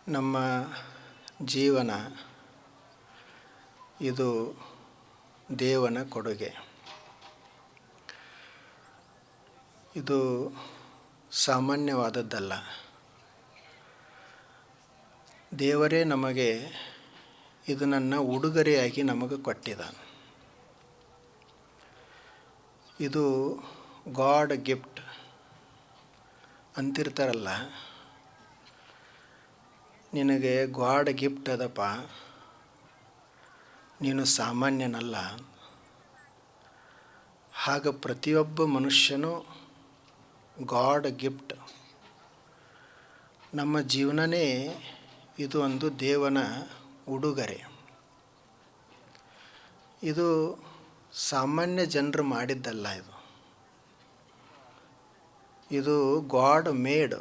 ನಮ್ಮ ಜೀವನ ಇದು ದೇವನ ಕೊಡುಗೆ. ಇದು ಸಾಮಾನ್ಯವಾದದ್ದಲ್ಲ. ದೇವರೇ ನಮಗೆ ಇದನ್ನು ಉಡುಗೊರೆಯಾಗಿ ನಮಗೆ ಕೊಟ್ಟಿದ್ದಾನೆ. ಇದು ಗಾಡ್ ಗಿಫ್ಟ್ ಅಂತಿರ್ತಾರಲ್ಲ, ನಿನಗೆ ಗಾಡ್ ಗಿಫ್ಟ್ ಅದಪ್ಪ, ನೀನು ಸಾಮಾನ್ಯನಲ್ಲ. ಹಾಗೆ ಪ್ರತಿಯೊಬ್ಬ ಮನುಷ್ಯನೂ ಗಾಡ್ ಗಿಫ್ಟ್. ನಮ್ಮ ಜೀವನನೇ ಇದು ಒಂದು ದೇವನ ಉಡುಗೊರೆ. ಇದು ಸಾಮಾನ್ಯ ಜನರು ಮಾಡಿದ್ದಲ್ಲ. ಇದು ಗಾಡ್ ಮೇಡ್,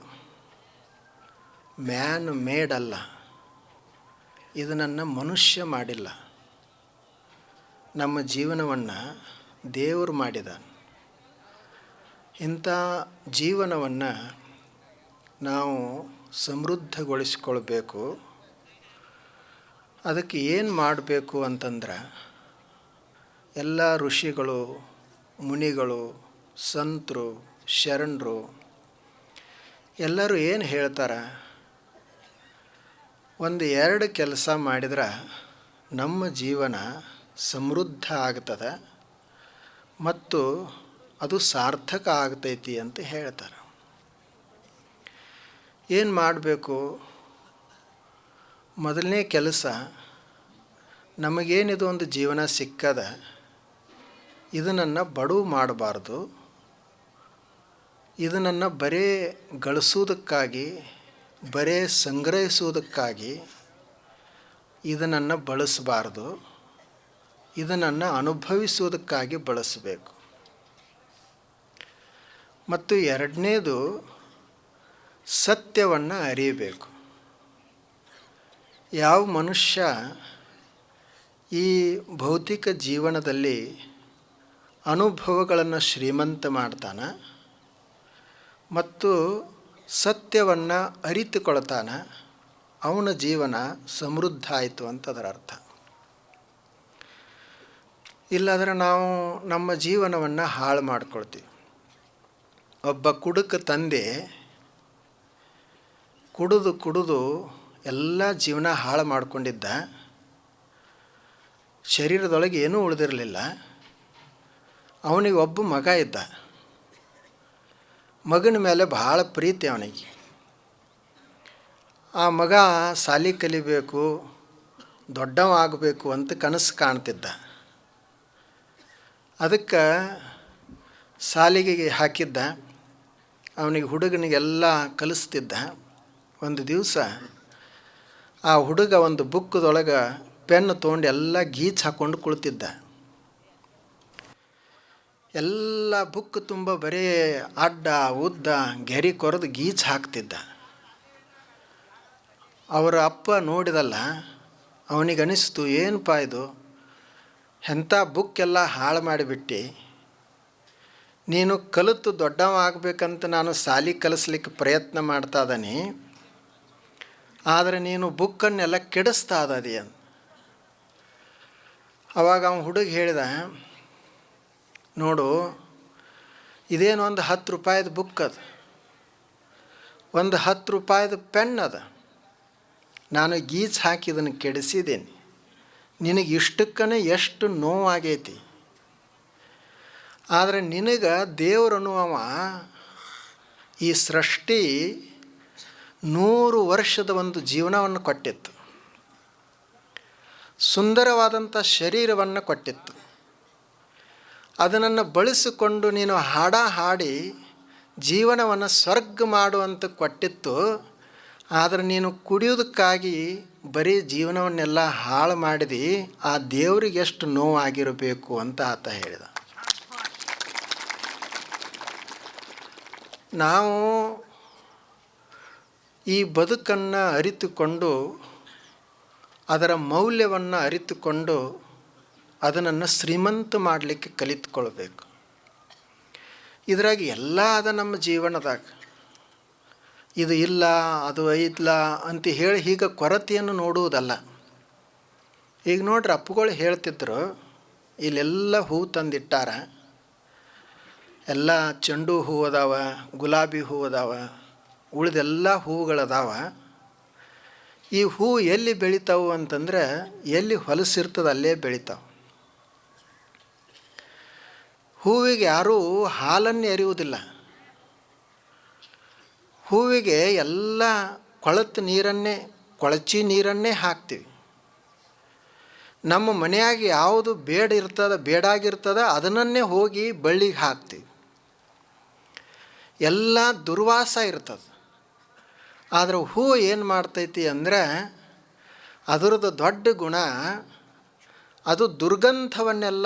ಮ್ಯಾನ್ ಮೇಡ್ ಅಲ್ಲ. ಇದನ್ನು ಮನುಷ್ಯ ಮಾಡಿಲ್ಲ. ನಮ್ಮ ಜೀವನವನ್ನು ದೇವರು ಮಾಡಿದ್ದಾನೆ. ಇಂಥ ಜೀವನವನ್ನು ನಾವು ಸಮೃದ್ಧಗೊಳಿಸಿಕೊಳ್ಬೇಕು. ಅದಕ್ಕೆ ಏನು ಮಾಡಬೇಕು ಅಂತಂದ್ರೆ, ಎಲ್ಲ ಋಷಿಗಳು, ಮುನಿಗಳು, ಸಂತರು, ಶರಣರು ಎಲ್ಲರೂ ಏನು ಹೇಳ್ತಾರೆ, ಒಂದು ಎರಡು ಕೆಲಸ ಮಾಡಿದ್ರೆ ನಮ್ಮ ಜೀವನ ಸಮೃದ್ಧ ಆಗ್ತದೆ ಮತ್ತು ಅದು ಸಾರ್ಥಕ ಆಗ್ತೈತಿ ಅಂತ ಹೇಳ್ತಾರೆ. ಏನು ಮಾಡಬೇಕು? ಮೊದಲನೇ ಕೆಲಸ, ನಮಗೇನಿದು ಒಂದು ಜೀವನ ಸಿಕ್ಕದ, ಇದನ್ನು ಬಡವು ಮಾಡಬಾರ್ದು. ಇದನ್ನು ಬರೇ ಗಳಿಸೋದಕ್ಕಾಗಿ, ಬರೇ ಸಂಗ್ರಹಿಸುವುದಕ್ಕಾಗಿ ಇದನ್ನು ಬಳಸಬಾರ್ದು. ಇದನ್ನು ಅನುಭವಿಸುವುದಕ್ಕಾಗಿ ಬಳಸಬೇಕು. ಮತ್ತು ಎರಡನೇದು, ಸತ್ಯವನ್ನು ಅರಿಯಬೇಕು. ಯಾವ ಮನುಷ್ಯ ಈ ಭೌತಿಕ ಜೀವನದಲ್ಲಿ ಅನುಭವಗಳನ್ನು ಶ್ರೀಮಂತ ಮಾಡ್ತಾನೆ ಮತ್ತು ಸತ್ಯವನ್ನು ಅರಿತುಕೊಳ್ತಾನೆ, ಅವನ ಜೀವನ ಸಮೃದ್ಧ ಆಯಿತು ಅಂತ ಅದರ ಅರ್ಥ. ಇಲ್ಲಾಂದರೆ ನಾವು ನಮ್ಮ ಜೀವನವನ್ನು ಹಾಳು ಮಾಡ್ಕೊಳ್ತೀವಿ. ಒಬ್ಬ ಕುಡುಕ ತಂದೆ ಕುಡಿದು ಎಲ್ಲ ಜೀವನ ಹಾಳು ಮಾಡಿಕೊಂಡಿದ್ದ. ಶರೀರದೊಳಗೆ ಏನೂ ಉಳಿದಿರಲಿಲ್ಲ. ಅವನಿಗೆ ಒಬ್ಬ ಮಗ ಇದ್ದ. ಮಗನ ಮೇಲೆ ಭಾಳ ಪ್ರೀತಿ ಅವನಿಗೆ. ಆ ಮಗ ಶಾಲೆ ಕಲಿಬೇಕು, ದೊಡ್ಡವ ಆಗಬೇಕು ಅಂತ ಕನಸು ಕಾಣ್ತಿದ್ದ. ಅದಕ್ಕೆ ಶಾಲೆಗೆ ಹಾಕಿದ್ದ. ಅವನಿಗೆ ಹುಡುಗನಿಗೆಲ್ಲ ಕಲಿಸ್ತಿದ್ದ. ಒಂದು ದಿವಸ ಆ ಹುಡುಗ ಒಂದು ಬುಕ್ಕದೊಳಗೆ ಪೆನ್ ತೊಗೊಂಡು ಎಲ್ಲ ಗೀಚ್ ಹಾಕ್ಕೊಂಡು ಕುಳಿತಿದ್ದ. ಎಲ್ಲ ಬುಕ್ ತುಂಬ ಬರೀ ಅಡ್ಡ ಉದ್ದ ಗೆರೆ ಕೊರೆದು ಗೀಚ್ ಹಾಕ್ತಿದ್ದ. ಅವರ ಅಪ್ಪ ನೋಡಿದಲ್ಲ, ಅವನಿಗನಿಸ್ತು, ಏನಪ್ಪ ಇದು, ಎಂಥ ಬುಕ್ಕೆಲ್ಲ ಹಾಳು ಮಾಡಿಬಿಟ್ಟು, ನೀನು ಕಲಿತು ದೊಡ್ಡವ ಆಗಬೇಕಂತ ನಾನು ಶಾಲೆ ಕಲಿಸ್ಲಿಕ್ಕೆ ಪ್ರಯತ್ನ ಮಾಡ್ತಾ ಇದ್ದಾನೆ, ಆದರೆ ನೀನು ಬುಕ್ಕನ್ನೆಲ್ಲ ಕೆಡಿಸ್ತಾ ಇದ್ದೀ ಅಂತ. ಅವಾಗ ಅವನು ಹುಡುಗ ಹೇಳಿದ, ನೋಡು, ಇದೇನು ಒಂದು 10 ರೂಪಾಯಿದ ಬುಕ್ ಅದು, ಒಂದು 10 ರೂಪಾಯಿದ ಪೆನ್ ಅದ. ನಾನು ಗೀಚ್ ಹಾಕಿ ಇದನ್ನು ಕೆಡಿಸಿದ್ದೀನಿ. ನಿನಗೆ ಇಷ್ಟಕ್ಕನೇ ಎಷ್ಟು ನೋವಾಗೈತಿ. ಆದರೆ ನಿನಗೆ ದೇವರನ್ನುವ ಈ ಸೃಷ್ಟಿ 100 ವರ್ಷದ ಒಂದು ಜೀವನವನ್ನು ಕೊಟ್ಟಿತ್ತು, ಸುಂದರವಾದಂಥ ಶರೀರವನ್ನು ಕೊಟ್ಟಿತ್ತು. ಅದನ್ನು ಬಳಸಿಕೊಂಡು ನೀನು ಹಾಡಿ ಜೀವನವನ್ನು ಸ್ವರ್ಗ ಮಾಡುವಂತ ಕೊಟ್ಟಿತ್ತು. ಆದರೆ ನೀನು ಕುಡಿಯೋದಕ್ಕಾಗಿ ಬರೀ ಜೀವನವನ್ನೆಲ್ಲ ಹಾಳು ಮಾಡಿದಿ. ಆ ದೇವರಿಗೆ ಎಷ್ಟು ನೋವಾಗಿರಬೇಕು ಅಂತ ಆತ ಹೇಳಿದ. ನಾವು ಈ ಬದುಕನ್ನು ಅರಿತುಕೊಂಡು, ಅದರ ಮೌಲ್ಯವನ್ನು ಅರಿತುಕೊಂಡು, ಅದನ್ನು ಶ್ರೀಮಂತ ಮಾಡಲಿಕ್ಕೆ ಕಲಿತುಕೊಳ್ಬೇಕು. ಇದ್ರಾಗ ಎಲ್ಲ ಅದ ನಮ್ಮ ಜೀವನದಾಗ. ಇದು ಇಲ್ಲ ಅದು ಐತ್ಲ ಅಂತ ಹೇಳಿ ಹೀಗೆ ಕೊರತೆಯನ್ನು ನೋಡುವುದಲ್ಲ. ಈಗ ನೋಡ್ರಿ, ಅಪ್ಪುಗಳು ಹೇಳ್ತಿದ್ರು, ಇಲ್ಲೆಲ್ಲ ಹೂ ತಂದಿಟ್ಟಾರ, ಎಲ್ಲ ಚೆಂಡು ಹೂ ಅದಾವ, ಗುಲಾಬಿ ಹೂ ಅದಾವ, ಉಳಿದೆಲ್ಲ ಹೂಗಳದಾವ. ಈ ಹೂ ಎಲ್ಲಿ ಬೆಳಿತಾವು ಅಂತಂದ್ರೆ ಎಲ್ಲಿ ಹೊಲಸಿರ್ತದೆ ಅಲ್ಲೇ ಬೆಳಿತಾವೆ. ಹೂವಿಗೆ ಯಾರೂ ಹಾಲನ್ನು ಎರೆಯುವುದಿಲ್ಲ. ಹೂವಿಗೆ ಎಲ್ಲ ಕೊಳಚಿ ನೀರನ್ನೇ ಹಾಕ್ತೀವಿ. ನಮ್ಮ ಮನೆಯಾಗ ಯಾವುದು ಬೇಡಾಗಿರ್ತದ ಅದನ್ನೇ ಹೋಗಿ ಬಳ್ಳಿಗೆ ಹಾಕ್ತೀವಿ. ಎಲ್ಲ ದುರ್ವಾಸ ಇರ್ತದೆ. ಆದರೆ ಹೂ ಏನು ಮಾಡ್ತೈತಿ ಅಂದರೆ ಅದರದ್ದು ದೊಡ್ಡ ಗುಣ, ಅದು ದುರ್ಗಂಧವನ್ನೆಲ್ಲ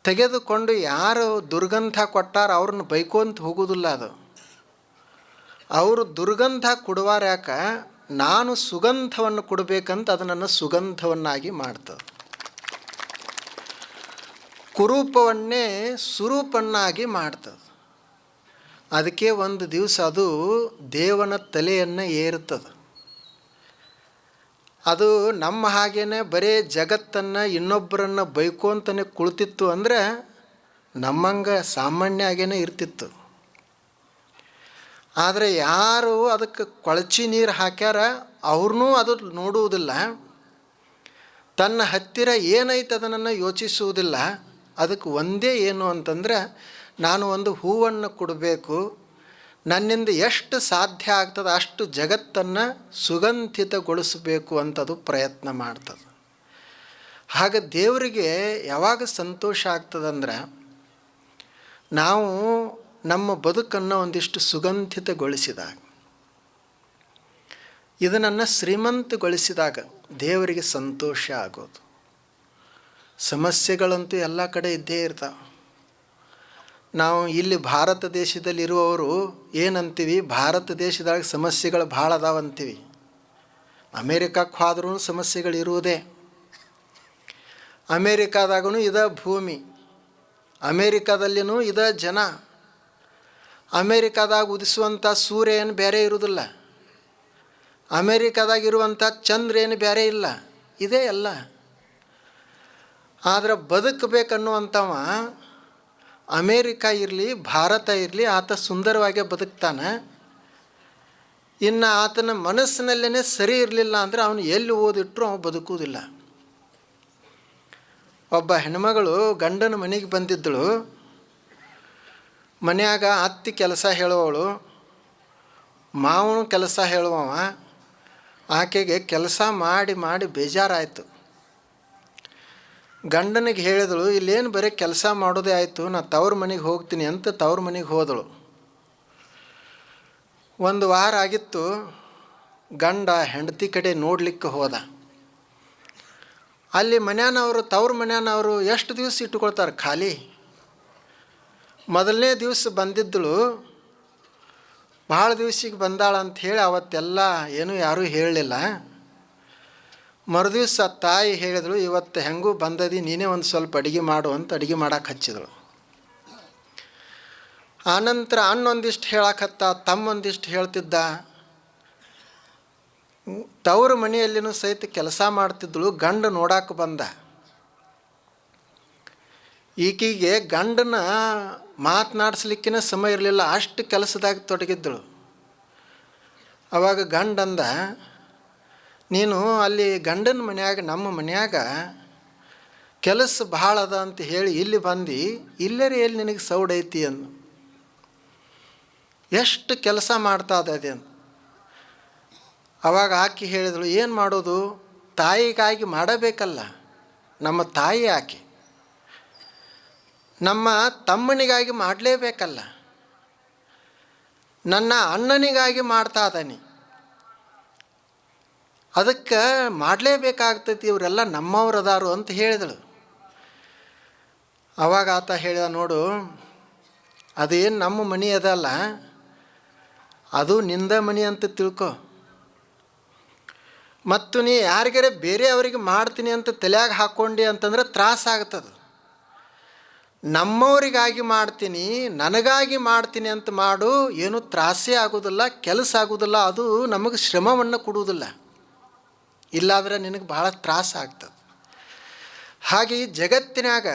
ತೆಗೆದುಕೊಂಡು ಯಾರು ದುರ್ಗಂಧ ಕೊಟ್ಟಾರ ಅವ್ರನ್ನ ಬೈಕೊಂತ ಹೋಗೋದಿಲ್ಲ. ಅವರು ದುರ್ಗಂಧ ಕೊಡುವಾರ ಯಾಕ, ನಾನು ಸುಗಂಧವನ್ನು ಕೊಡಬೇಕಂತ ಅದನ್ನು ಸುಗಂಧವನ್ನಾಗಿ ಮಾಡ್ತದೆ. ಕುರೂಪವನ್ನೇ ಸುರೂಪನ್ನಾಗಿ ಮಾಡ್ತದೆ. ಅದಕ್ಕೆ ಒಂದು ದಿವಸ ಅದು ದೇವನ ತಲೆಯನ್ನು ಏರುತ್ತದೆ. ಅದು ನಮ್ಮ ಹಾಗೇನೆ ಬರೀ ಜಗತ್ತನ್ನು ಇನ್ನೊಬ್ಬರನ್ನು ಬೈಕೊಂತನೇ ಕುಳಿತಿತ್ತು ಅಂದರೆ ನಮ್ಮಂಗೆ ಸಾಮಾನ್ಯ ಆಗೇನೆ ಇರ್ತಿತ್ತು. ಆದರೆ ಯಾರು ಅದಕ್ಕೆ ಕೊಳಚಿ ನೀರು ಹಾಕ್ಯಾರ ಅವ್ರನ್ನೂ ಅದು ನೋಡುವುದಿಲ್ಲ. ತನ್ನ ಹತ್ತಿರ ಏನೈತೆ ಅದನ್ನು ಯೋಚಿಸುವುದಿಲ್ಲ. ಅದಕ್ಕೆ ಒಂದೇ ಏನು ಅಂತಂದರೆ, ನಾನು ಒಂದು ಹೂವನ್ನು ಕೊಡಬೇಕು, ನನ್ನಿಂದ ಎಷ್ಟು ಸಾಧ್ಯ ಆಗ್ತದೆ ಅಷ್ಟು ಜಗತ್ತನ್ನು ಸುಗಂಧಿತಗೊಳಿಸಬೇಕು ಅಂತದು ಪ್ರಯತ್ನ ಮಾಡ್ತದೆ. ಹಾಗೆ ದೇವರಿಗೆ ಯಾವಾಗ ಸಂತೋಷ ಆಗ್ತದಂದ್ರೆ, ನಾವು ನಮ್ಮ ಬದುಕನ್ನು ಒಂದಿಷ್ಟು ಸುಗಂಧಿತಗೊಳಿಸಿದಾಗ, ಇದನ್ನು ಶ್ರೀಮಂತಗೊಳಿಸಿದಾಗ ದೇವರಿಗೆ ಸಂತೋಷ ಆಗೋದು. ಸಮಸ್ಯೆಗಳಂತೂ ಎಲ್ಲ ಕಡೆ ಇದ್ದೇ ಇರ್ತಾವೆ. ನಾವು ಇಲ್ಲಿ ಭಾರತ ದೇಶದಲ್ಲಿರುವವರು ಏನಂತೀವಿ, ಭಾರತ ದೇಶದಾಗ ಸಮಸ್ಯೆಗಳು ಭಾಳ ಅದಾವಂತೀವಿ. ಅಮೇರಿಕಕ್ಕೆ ಹೋದ್ರೂ ಸಮಸ್ಯೆಗಳಿರುವುದೇ. ಅಮೇರಿಕಾದಾಗೂ ಇದೇ ಭೂಮಿ, ಅಮೇರಿಕಾದಲ್ಲಿನೂ ಇದೇ ಜನ. ಅಮೇರಿಕಾದಾಗ ಉದಿಸುವಂಥ ಸೂರ್ಯ ಏನು ಬೇರೆ ಇರುವುದಿಲ್ಲ, ಅಮೇರಿಕಾದಾಗಿರುವಂಥ ಚಂದ್ರ ಏನು ಬೇರೆ ಇಲ್ಲ, ಇದೇ ಎಲ್ಲ. ಆದರೆ ಬದುಕಬೇಕನ್ನುವಂಥವ ಅಮೇರಿಕಾ ಇರಲಿ ಭಾರತ ಇರಲಿ, ಆತ ಸುಂದರವಾಗಿ ಬದುಕ್ತಾನೆ. ಇನ್ನು ಆತನ ಮನಸ್ಸಿನಲ್ಲೇ ಸರಿ ಇರಲಿಲ್ಲ ಅಂದರೆ ಅವನು ಎಲ್ಲಿ ಓದಿಟ್ರು ಅವನು ಬದುಕುವುದಿಲ್ಲ. ಒಬ್ಬ ಹೆಣ್ಮಗಳು ಗಂಡನ ಮನೆಗೆ ಬಂದಿದ್ದಳು. ಮನೆಯಾಗ ಅತ್ತಿ ಕೆಲಸ ಹೇಳುವವಳು, ಮಾವನು ಕೆಲಸ ಹೇಳುವವ. ಆಕೆಗೆ ಕೆಲಸ ಮಾಡಿ ಮಾಡಿ ಬೇಜಾರಾಯಿತು. ಗಂಡನಿಗೆ ಹೇಳಿದಳು, ಇಲ್ಲೇನು ಬರೀ ಕೆಲಸ ಮಾಡೋದೇ ಆಯಿತು, ನಾನು ತವ್ರ ಮನೆಗೆ ಹೋಗ್ತೀನಿ ಅಂತ ತವ್ರ ಮನೆಗೆ ಹೋದಳು. ಒಂದು ವಾರ ಆಗಿತ್ತು. ಗಂಡ ಹೆಂಡತಿ ಕಡೆ ನೋಡಲಿಕ್ಕೆ ಹೋದ. ಅಲ್ಲಿ ತವ್ರ ಮನ್ಯಾನವರು ಎಷ್ಟು ದಿವಸ ಇಟ್ಟುಕೊಳ್ತಾರೆ ಖಾಲಿ. ಮೊದಲನೇ ದಿವಸ ಬಂದಿದ್ದಳು, ಭಾಳ ದಿವಸಿಗೆ ಬಂದಾಳ ಅಂಥೇಳಿ ಅವತ್ತೆಲ್ಲ ಏನೂ ಯಾರೂ ಹೇಳಲಿಲ್ಲ. ಮರುದಿವ್ಸ ತಾಯಿ ಹೇಳಿದಳು, ಇವತ್ತು ಹೆಂಗೂ ಬಂದದಿ, ನೀನೇ ಒಂದು ಸ್ವಲ್ಪ ಅಡುಗೆ ಮಾಡು ಅಂತ ಅಡುಗೆ ಮಾಡಕ್ಕೆ ಹಚ್ಚಿದಳು. ಆನಂತರ ಅಣ್ಣೊಂದಿಷ್ಟು ಹೇಳಕತ್ತ, ತಮ್ಮೊಂದಿಷ್ಟು ಹೇಳ್ತಿದ್ದ. ತವ್ರ ಮನೆಯಲ್ಲಿನೂ ಸಹಿತ ಕೆಲಸ ಮಾಡ್ತಿದ್ದಳು. ಗಂಡ ನೋಡಕ್ಕೆ ಬಂದ. ಈಕೆಗೆ ಗಂಡನ ಮಾತನಾಡಿಸ್ಲಿಕ್ಕಿನ ಸಮಯ ಇರಲಿಲ್ಲ, ಅಷ್ಟು ಕೆಲಸದಾಗ ತೊಡಗಿದ್ದಳು. ಅವಾಗ ಗಂಡಂದ, ನೀನು ಅಲ್ಲಿ ಗಂಡನ ಮನ್ಯಾಗ ನಮ್ಮ ಮನ್ಯಾಗ ಕೆಲಸ ಭಾಳ ಅದ ಅಂತ ಹೇಳಿ ಇಲ್ಲಿ ಬಂದು ಇಲ್ಲರೇ ಎಲ್ಲಿ ನಿನಗೆ ಸೌಡೈತಿ ಅಂದು. ಎಷ್ಟು ಕೆಲಸ ಮಾಡ್ತಾ ಅದೇ ಅಂತ. ಅವಾಗ ಆಕೆ ಹೇಳಿದಳು, ಏನು ಮಾಡೋದು, ತಾಯಿಗಾಗಿ ಮಾಡಬೇಕಲ್ಲ. ನಮ್ಮ ತಾಯಿ ಆಕೆ, ನಮ್ಮ ತಮ್ಮನಿಗಾಗಿ ಮಾಡಲೇಬೇಕಲ್ಲ. ನನ್ನ ಅಣ್ಣನಿಗಾಗಿ ಮಾಡ್ತಾ ಇದ್ದಾನೆ, ಅದಕ್ಕೆ ಮಾಡಲೇಬೇಕಾಗ್ತೈತಿ, ಇವರೆಲ್ಲ ನಮ್ಮವ್ರದಾರು ಅಂತ ಹೇಳಿದಳು. ಅವಾಗ ಆತ ಹೇಳಿದ, ನೋಡು, ಅದೇನು ನಮ್ಮ ಮನೆ ಅದಲ್ಲ, ಅದು ನಿಂದ ಮನೆ ಅಂತ ತಿಳ್ಕೊ. ಮತ್ತು ನೀ ಯಾರಿಗಾರೆ ಬೇರೆ ಅವರಿಗೆ ಮಾಡ್ತೀನಿ ಅಂತ ತಲೆಯಾಗ ಹಾಕ್ಕೊಂಡಿ ಅಂತಂದ್ರೆ ತ್ರಾಸಾಗ್ತದೆ. ನಮ್ಮವರಿಗಾಗಿ ಮಾಡ್ತೀನಿ, ನನಗಾಗಿ ಮಾಡ್ತೀನಿ ಅಂತ ಮಾಡು, ಏನೂ ತ್ರಾಸೇ ಆಗೋದಿಲ್ಲ, ಕೆಲಸ ಆಗೋದಿಲ್ಲ, ಅದು ನಮಗೆ ಶ್ರಮವನ್ನು ಕೊಡುವುದಿಲ್ಲ. ಇಲ್ಲಾಂದ್ರೆ ನಿನಗೆ ಭಾಳ ತ್ರಾಸ ಆಗ್ತದೆ. ಹಾಗೆ ಈ ಜಗತ್ತಿನಾಗ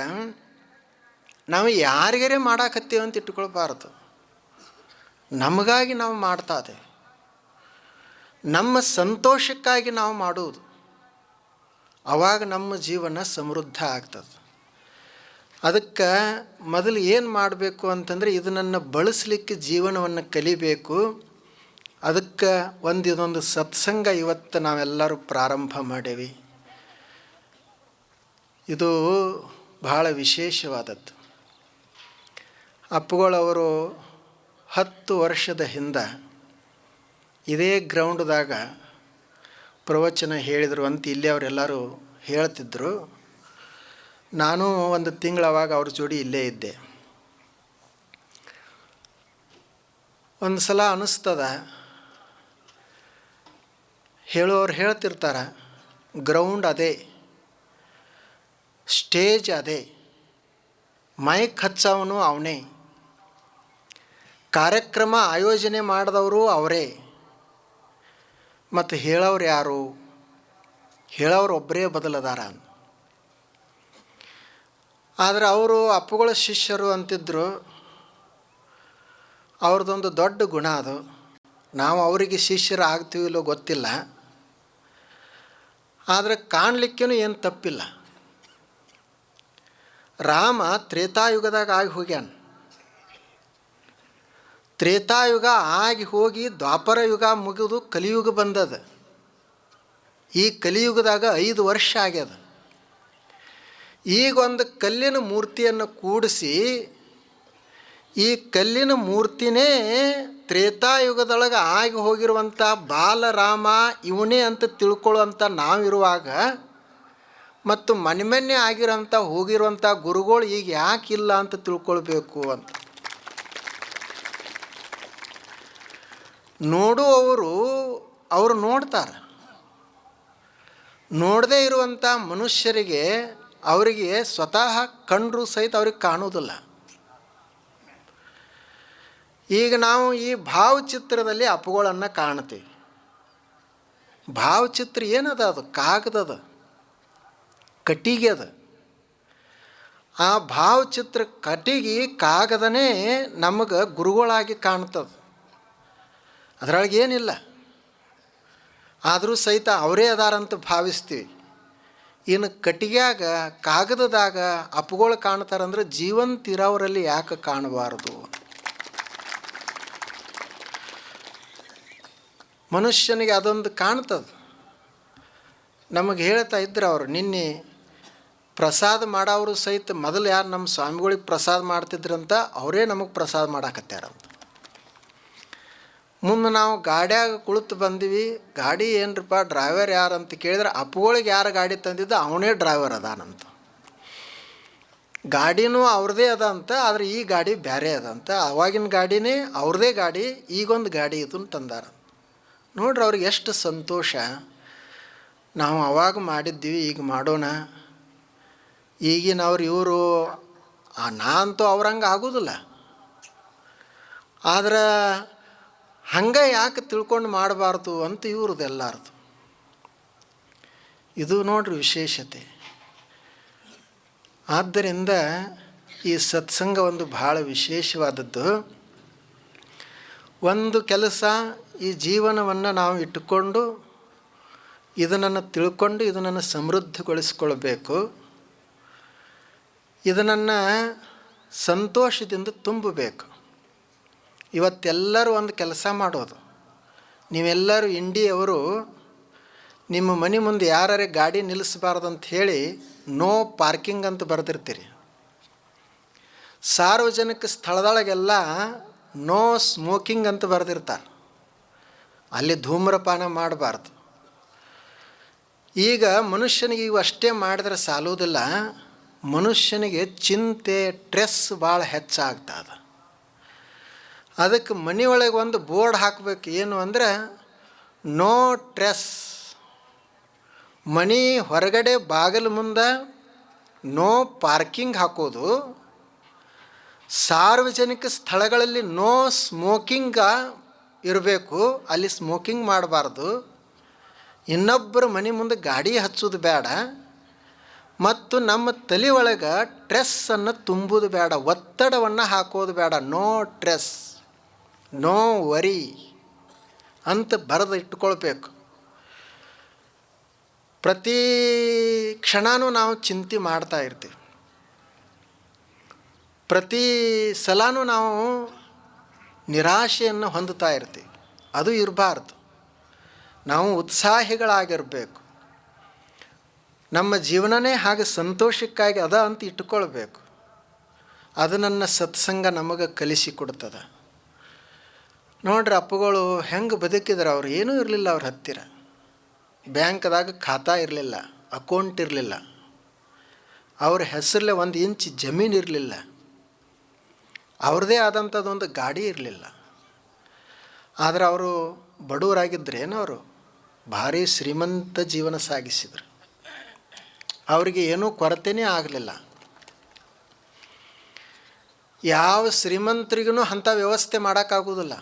ನಾವು ಯಾರಿಗರೇ ಮಾಡಾಕತ್ತೀವಿ ಅಂತ ಇಟ್ಕೊಳ್ಬಾರ್ದು. ನಮಗಾಗಿ ನಾವು ಮಾಡ್ತಾ ಇದ್ದೇವೆ, ನಮ್ಮ ಸಂತೋಷಕ್ಕಾಗಿ ನಾವು ಮಾಡುವುದು. ಆವಾಗ ನಮ್ಮ ಜೀವನ ಸಮೃದ್ಧ ಆಗ್ತದೆ. ಅದಕ್ಕೆ ಮೊದಲು ಏನು ಮಾಡಬೇಕು ಅಂತಂದರೆ, ಇದನ್ನು ಬಳಸಲಿಕ್ಕೆ ಜೀವನವನ್ನು ಕಲಿಬೇಕು. ಅದಕ್ಕೆ ಇದೊಂದು ಸತ್ಸಂಗ ಇವತ್ತು ನಾವೆಲ್ಲರೂ ಪ್ರಾರಂಭ ಮಾಡೇವಿ. ಇದು ಬಹಳ ವಿಶೇಷವಾದದ್ದು. ಅಪ್ಪುಗಳವರು 10 ವರ್ಷದ ಹಿಂದೆ ಇದೇ ಗ್ರೌಂಡ್ದಾಗ ಪ್ರವಚನ ಹೇಳಿದರು ಅಂತ ಇಲ್ಲಿ ಅವರೆಲ್ಲರೂ ಹೇಳ್ತಿದ್ರು. ನಾನು ಒಂದು ತಿಂಗಳವಾಗ ಅವ್ರ ಜೋಡಿ ಇಲ್ಲೇ ಇದ್ದೆ. ಒಂದು ಸಲ ಅನ್ನಿಸ್ತದ, ಹೇಳೋರು ಹೇಳ್ತಿರ್ತಾರೆ, ಗ್ರೌಂಡ್ ಅದೇ, ಸ್ಟೇಜ್ ಅದೇ, ಮೈಕ್ ಹಚ್ಚವನು ಅವನೇ, ಕಾರ್ಯಕ್ರಮ ಆಯೋಜನೆ ಮಾಡಿದವರು ಅವರೇ, ಮತ್ತು ಹೇಳೋರು ಯಾರು? ಹೇಳೋರು ಒಬ್ಬರೇ ಬದಲದಾರ. ಆದರೆ ಅವರು ಅಪ್ಪುಗಳ ಶಿಷ್ಯರು ಅಂತಿದ್ದರು. ಅವ್ರದ್ದೊಂದು ದೊಡ್ಡ ಗುಣ ಅದು. ನಾವು ಅವರಿಗೆ ಶಿಷ್ಯರು ಆಗ್ತೀವಿಲ್ಲೋ ಗೊತ್ತಿಲ್ಲ, ಆದರೆ ಕಾಣಲಿಕ್ಕೇನು ಏನು ತಪ್ಪಿಲ್ಲ. ರಾಮ ತ್ರೇತಾಯುಗದಾಗ ಆಗಿ ಹೋಗ್ಯಾನ. ತ್ರೇತಾಯುಗ ಆಗಿ ಹೋಗಿ ದ್ವಾಪರ ಯುಗ ಮುಗಿದು ಕಲಿಯುಗ ಬಂದದ. ಈ ಕಲಿಯುಗದಾಗ 5 ವರ್ಷ ಆಗ್ಯದ. ಈಗ ಒಂದು ಕಲ್ಲಿನ ಮೂರ್ತಿಯನ್ನು ಕೂಡಿಸಿ, ಈ ಕಲ್ಲಿನ ಮೂರ್ತಿನೇ ತ್ರೇತಾಯುಗದೊಳಗೆ ಆಗಿ ಹೋಗಿರುವಂಥ ಬಾಲರಾಮ ಇವನೇ ಅಂತ ತಿಳ್ಕೊಳ್ಳುವಂಥ ನಾವಿರುವಾಗ, ಮತ್ತು ಮನೆ ಆಗಿರೋಂಥ ಹೋಗಿರುವಂಥ ಗುರುಗಳು ಈಗ ಯಾಕಿಲ್ಲ ಅಂತ ತಿಳ್ಕೊಳ್ಬೇಕು ಅಂತ ಅವರು ನೋಡ್ತಾರೆ. ನೋಡದೇ ಇರುವಂಥ ಮನುಷ್ಯರಿಗೆ ಅವರಿಗೆ ಸ್ವತಃ ಕಂಡರೂ ಸಹಿತ ಅವ್ರಿಗೆ ಕಾಣೋದಿಲ್ಲ. ಈಗ ನಾವು ಈ ಭಾವಚಿತ್ರದಲ್ಲಿ ಅಪ್ಪುಗಳನ್ನು ಕಾಣ್ತೀವಿ. ಭಾವಚಿತ್ರ ಏನದ? ಅದು ಕಾಗದದ ಕಟ್ಟಿಗೆ ಅದ. ಆ ಭಾವಚಿತ್ರ ಕಟ್ಟಿಗೆ ಕಾಗದನೇ ನಮಗೆ ಗುರುಗಳಾಗಿ ಕಾಣ್ತದೆ. ಅದರೊಳಗೆ ಏನಿಲ್ಲ, ಆದರೂ ಸಹಿತ ಅವರೇ ಅದಾರಂತ ಭಾವಿಸ್ತೀವಿ. ಇನ್ನು ಕಟ್ಟಿಗ್ಯಾಗ ಕಾಗದದಾಗ ಅಪ್ಪುಗಳು ಕಾಣ್ತಾರಂದ್ರೆ ಜೀವಂತ ಇರೋವರಲ್ಲಿ ಯಾಕೆ ಕಾಣಬಾರ್ದು? ಮನುಷ್ಯನಿಗೆ ಅದೊಂದು ಕಾಣ್ತದೆ. ನಮಗೆ ಹೇಳ್ತಾ ಇದ್ರು ಅವರು, ನಿನ್ನೆ ಪ್ರಸಾದ ಮಾಡೋರು ಸಹಿತ ಮೊದಲು ಯಾರು ನಮ್ಮ ಸ್ವಾಮಿಗಳಿಗೆ ಪ್ರಸಾದ ಮಾಡ್ತಿದ್ರಂತ ಅವರೇ ನಮಗೆ ಪ್ರಸಾದ ಮಾಡಾಕತ್ಯಾರಂತ. ಮುಂದೆ ನಾವು ಗಾಡಿಯಾಗ ಕುಳಿತು ಬಂದೀವಿ. ಗಾಡಿ ಏನರಪ್ಪ ಡ್ರೈವರ್ ಯಾರು ಅಂತ ಕೇಳಿದ್ರೆ, ಅಪ್ಪುಗಳಿಗೆ ಯಾರು ಗಾಡಿ ತಂದಿದ್ದ ಅವನೇ ಡ್ರೈವರ್ ಅದಾನಂತ. ಗಾಡಿನೂ ಅವ್ರದ್ದೇ ಅದ ಅಂತ, ಆದರೆ ಈ ಗಾಡಿ ಬೇರೆ ಅದಂತ. ಅವಾಗಿನ ಗಾಡಿನೇ ಅವ್ರದ್ದೇ ಗಾಡಿ, ಈಗೊಂದು ಗಾಡಿ ಇದನ್ನು ತಂದಾರ. ನೋಡ್ರಿ ಅವ್ರಿಗೆ ಎಷ್ಟು ಸಂತೋಷ. ನಾವು ಅವಾಗ ಮಾಡಿದ್ದೀವಿ, ಈಗ ಮಾಡೋಣ. ಈಗಿನವ್ರು ಇವರು ನಾ ಅಂತೂ ಅವ್ರಂಗೆ ಆಗೋದಿಲ್ಲ. ಆದ್ರೆ ಹಂಗೆ ಯಾಕೆ ತಿಳ್ಕೊಂಡು ಮಾಡಬಾರ್ದು ಅಂತ ಇವ್ರದ್ದು ಎಲ್ಲರದು. ಇದು ನೋಡ್ರಿ ವಿಶೇಷತೆ. ಆದ್ದರಿಂದ ಈ ಸತ್ಸಂಗ ಒಂದು ಭಾಳ ವಿಶೇಷವಾದದ್ದು. ಒಂದು ಕೆಲಸ, ಈ ಜೀವನವನ್ನು ನಾವು ಇಟ್ಟುಕೊಂಡು ಇದನ್ನು ತಿಳ್ಕೊಂಡು ಇದನ್ನು ಸಮೃದ್ಧಗೊಳಿಸ್ಕೊಳ್ಬೇಕು. ಇದನ್ನು ಸಂತೋಷದಿಂದ ತುಂಬಬೇಕು. ಇವತ್ತೆಲ್ಲರೂ ಒಂದು ಕೆಲಸ ಮಾಡೋದು. ನೀವೆಲ್ಲರೂ ಇಂಡಿಯವರು ನಿಮ್ಮ ಮನೆ ಮುಂದೆ ಯಾರೇ ಗಾಡಿ ನಿಲ್ಲಿಸಬಾರ್ದಂತ ಹೇಳಿ ನೋ ಪಾರ್ಕಿಂಗ್ ಅಂತ ಬರೆದಿರ್ತೀರಿ. ಸಾರ್ವಜನಿಕ ಸ್ಥಳದೊಳಗೆಲ್ಲ ನೋ ಸ್ಮೋಕಿಂಗ್ ಅಂತ ಬರೆದಿರ್ತಾರೆ. ಅಲ್ಲಿ ಧೂಮ್ರಪಾನ ಮಾಡಬಾರ್ದು. ಈಗ ಮನುಷ್ಯನಿಗೆ ಇವು ಅಷ್ಟೇ ಮಾಡಿದ್ರೆ ಸಾಲೋದಿಲ್ಲ. ಮನುಷ್ಯನಿಗೆ ಚಿಂತೆ, ಸ್ಟ್ರೆಸ್ ಭಾಳ ಹೆಚ್ಚಾಗ್ತದೆ. ಅದಕ್ಕೆ ಮನೆಯೊಳಗೆ ಒಂದು ಬೋರ್ಡ್ ಹಾಕಬೇಕು. ಏನು ಅಂದರೆ ನೋ ಸ್ಟ್ರೆಸ್. ಮನೆ ಹೊರಗಡೆ ಬಾಗಿಲು ಮುಂದೆ ನೋ ಪಾರ್ಕಿಂಗ್ ಹಾಕೋದು, ಸಾರ್ವಜನಿಕ ಸ್ಥಳಗಳಲ್ಲಿ ನೋ ಸ್ಮೋಕಿಂಗ ಇರಬೇಕು, ಅಲ್ಲಿ ಸ್ಮೋಕಿಂಗ್ ಮಾಡಬಾರ್ದು. ಇನ್ನೊಬ್ಬರ ಮನೆ ಮುಂದೆ ಗಾಡಿ ಹಚ್ಚೋದು ಬೇಡ. ಮತ್ತು ನಮ್ಮ ತಲೆ ಒಳಗೆ ಟ್ರೆಸ್ಸನ್ನು ತುಂಬುವುದು ಬೇಡ, ಒತ್ತಡವನ್ನು ಹಾಕೋದು ಬೇಡ. ನೋ ಟ್ರೆಸ್, ನೋ ವರಿ ಅಂತ ಬರೆದು ಇಟ್ಕೊಳ್ಬೇಕು. ಪ್ರತಿ ಕ್ಷಣವೂ ನಾವು ಚಿಂತೆ ಮಾಡ್ತಾ ಇರ್ತೀವಿ. ಪ್ರತಿ ಸಲನೂ ನಾವು ನಿರಾಶೆಯನ್ನು ಹೊಂದುತ್ತಾ ಇರ್ತೀವಿ. ಅದು ಇರಬಾರ್ದು. ನಾವು ಉತ್ಸಾಹಿಗಳಾಗಿರಬೇಕು. ನಮ್ಮ ಜೀವನನೇ ಹಾಗೆ ಸಂತೋಷಕ್ಕಾಗಿ ಅದ ಅಂತ ಇಟ್ಕೊಳ್ಬೇಕು. ಅದು ನನ್ನ ಸತ್ಸಂಗ ನಮಗೆ ಕಲಿಸಿಕೊಡ್ತದೆ. ನೋಡ್ರಿ, ಅಪ್ಪಗಳು ಹೆಂಗೆ ಬದುಕಿದ್ರೆ, ಅವ್ರು ಏನೂ ಇರಲಿಲ್ಲ. ಅವ್ರ ಹತ್ತಿರ ಬ್ಯಾಂಕ್ದಾಗ ಖಾತಾ ಇರಲಿಲ್ಲ, ಅಕೌಂಟ್ ಇರಲಿಲ್ಲ, ಅವ್ರ ಹೆಸರಲ್ಲೇ 1 ಇಂಚ್ ಜಮೀನು ಇರಲಿಲ್ಲ, ಅವ್ರದ್ದೇ ಆದಂಥದ್ದೊಂದು ಗಾಡಿ ಇರಲಿಲ್ಲ. ಆದರೆ ಅವರು ಬಡವರಾಗಿದ್ದರೇನು, ಅವರು ಭಾರಿ ಶ್ರೀಮಂತ ಜೀವನ ಸಾಗಿಸಿದರು. ಅವರಿಗೆ ಏನೂ ಕೊರತೆಯೇ ಆಗಲಿಲ್ಲ. ಯಾವ ಶ್ರೀಮಂತರಿಗೂ ಅಂಥ ವ್ಯವಸ್ಥೆ ಮಾಡೋಕ್ಕಾಗೋದಿಲ್ಲ.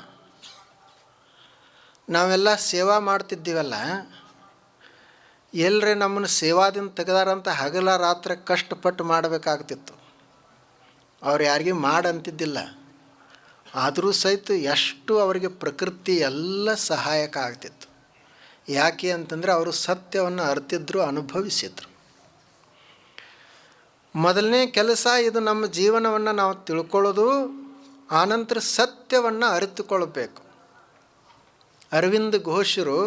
ನಾವೆಲ್ಲ ಸೇವಾ ಮಾಡ್ತಿದ್ದೀವಲ್ಲ, ಎಲ್ಲರೇ ನಮ್ಮನ್ನು ಸೇವಾದಿಂದ ತೆಗೆದಾರಂತ ಹಗಲ ರಾತ್ರಿ ಕಷ್ಟಪಟ್ಟು ಮಾಡಬೇಕಾಗ್ತಿತ್ತು. ಅವ್ರು ಯಾರಿಗೂ ಮಾಡಂತಿದ್ದಿಲ್ಲ. ಆದರೂ ಸಹಿತ ಎಷ್ಟು ಅವರಿಗೆ ಪ್ರಕೃತಿ ಎಲ್ಲ ಸಹಾಯಕ ಆಗ್ತಿತ್ತು. ಯಾಕೆ ಅಂತಂದರೆ ಅವರು ಸತ್ಯವನ್ನು ಅರಿತಿದ್ರು, ಅನುಭವಿಸಿದ್ರು. ಮೊದಲನೇ ಕೆಲಸ ಇದು. ನಮ್ಮ ಜೀವನವನ್ನು ನಾವು ತಿಳ್ಕೊಳ್ಳೋದು, ಆನಂತರ ಸತ್ಯವನ್ನು ಅರಿತುಕೊಳ್ಬೇಕು. ಅರವಿಂದ ಘೋಷರು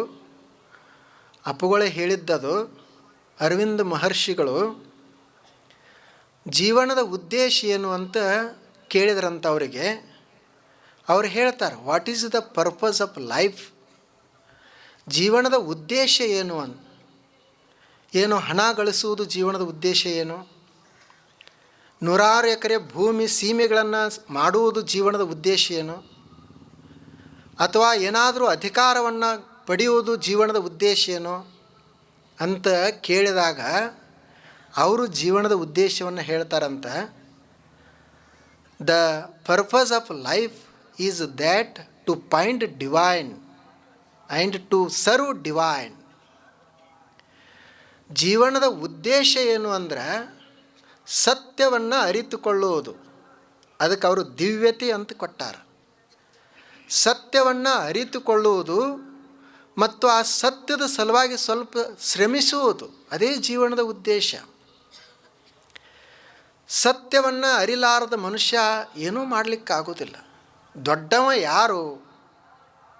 ಅಪ್ಪುಗಳೇ ಹೇಳಿದ್ದದು. ಅರವಿಂದ ಮಹರ್ಷಿಗಳು ಜೀವನದ ಉದ್ದೇಶ ಏನು ಅಂತ ಕೇಳಿದ್ರಂತ ಅವರಿಗೆ. ಅವ್ರು ಹೇಳ್ತಾರೆ, what is the purpose of life? ಜೀವನದ ಉದ್ದೇಶ ಏನು ಏನು ಹಣ ಗಳಿಸುವುದು ಜೀವನದ ಉದ್ದೇಶ ಏನು? 100 ಎಕರೆ ಭೂಮಿ ಸೀಮೆಗಳನ್ನು ಮಾಡುವುದು ಜೀವನದ ಉದ್ದೇಶ ಏನು? ಅಥವಾ ಏನಾದರೂ ಅಧಿಕಾರವನ್ನು ಪಡೆಯುವುದು ಜೀವನದ ಉದ್ದೇಶ ಏನು ಅಂತ ಕೇಳಿದಾಗ ಅವರು ಜೀವನದ ಉದ್ದೇಶವನ್ನು ಹೇಳ್ತಾರಂತ. The purpose of life is that to find divine and to serve divine. ಜೀವನದ ಉದ್ದೇಶ ಏನು ಅಂದರೆ ಸತ್ಯವನ್ನು ಅರಿತುಕೊಳ್ಳುವುದು. ಅದಕ್ಕೆ ಅವರು ದಿವ್ಯತೆ ಅಂತ ಕೊಟ್ಟಾರ. ಸತ್ಯವನ್ನು ಅರಿತುಕೊಳ್ಳುವುದು ಮತ್ತು ಆ ಸತ್ಯದ ಸಲುವಾಗಿ ಸ್ವಲ್ಪ ಶ್ರಮಿಸುವುದು, ಅದೇ ಜೀವನದ ಉದ್ದೇಶ. ಸತ್ಯವನ್ನು ಅರಿಲಾರದ ಮನುಷ್ಯ ಏನೂ ಮಾಡಲಿಕ್ಕಾಗೋದಿಲ್ಲ. ದೊಡ್ಡವ ಯಾರು?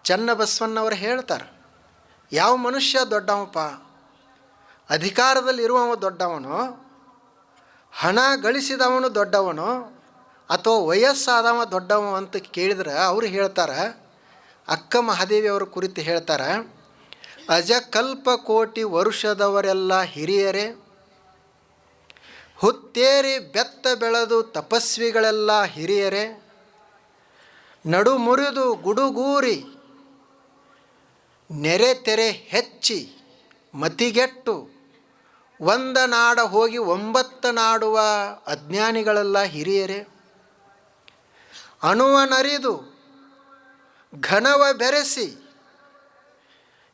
ಚನ್ನಬಸವಣ್ಣವರು ಹೇಳ್ತಾರೆ, ಯಾವ ಮನುಷ್ಯ ದೊಡ್ಡವಪ್ಪ? ಅಧಿಕಾರದಲ್ಲಿರುವವ ದೊಡ್ಡವನು, ಹಣ ಗಳಿಸಿದವನು ದೊಡ್ಡವನು, ಅಥವಾ ವಯಸ್ಸಾದವ ದೊಡ್ಡವ ಅಂತ ಕೇಳಿದ್ರೆ ಅವರು ಹೇಳ್ತಾರೆ, ಅಕ್ಕ ಮಹಾದೇವಿ ಅವರ ಕುರಿತು ಹೇಳ್ತಾರೆ, ಅಜಕಲ್ಪ ಕೋಟಿ ವರುಷದವರೆಲ್ಲ ಹಿರಿಯರೇ, ಹುತ್ತೇರಿ ಬೆತ್ತ ಬೆಳೆದು ತಪಸ್ವಿಗಳೆಲ್ಲ ಹಿರಿಯರೇ, ನಡು ಮುರಿದು ಗುಡುಗೂರಿ ನೆರೆ ತೆರೆ ಹೆಚ್ಚಿ ಮತಿಗೆಟ್ಟು ಒಂದ ನಾಡ ಹೋಗಿ 9 ನಾಡುವ ಅಜ್ಞಾನಿಗಳೆಲ್ಲ ಹಿರಿಯರೇ, ಅಣುವನರಿದು ಘನವ ಬೆರೆಸಿ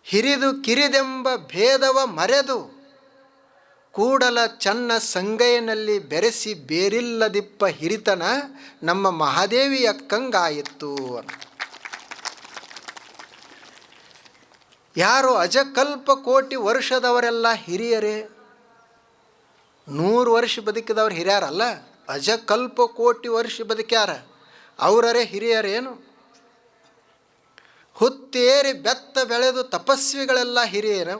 ಹಿರಿದು ಕಿರಿದೆಂಬ ಭೇದವ ಮರೆದು ಕೂಡಲ ಚನ್ನ ಸಂಗಯ್ಯನಲ್ಲಿ ಬೆರೆಸಿ ಬೇರಿಲ್ಲದಿಪ್ಪ ಹಿರಿತನ ನಮ್ಮ ಮಹಾದೇವಿ ಅಕ್ಕಂಗಾಯಿತು ಅಂತ. ಯಾರು? ಅಜಕಲ್ಪ ಕೋಟಿ ವರ್ಷದವರೆಲ್ಲ ಹಿರಿಯರೇ. 100 ವರ್ಷ ಬದುಕಿದವ್ರು ಹಿರಿಯರಲ್ಲ, ಅಜಕಲ್ಪ ಕೋಟಿ ವರ್ಷ ಬದುಕ್ಯಾರ, ಅವರೇ ಹಿರಿಯರೇನು? ಹುತ್ತೇರಿ ಬೆತ್ತ ಬೆಳೆದು ತಪಸ್ವಿಗಳೆಲ್ಲ ಹಿರಿಯರು,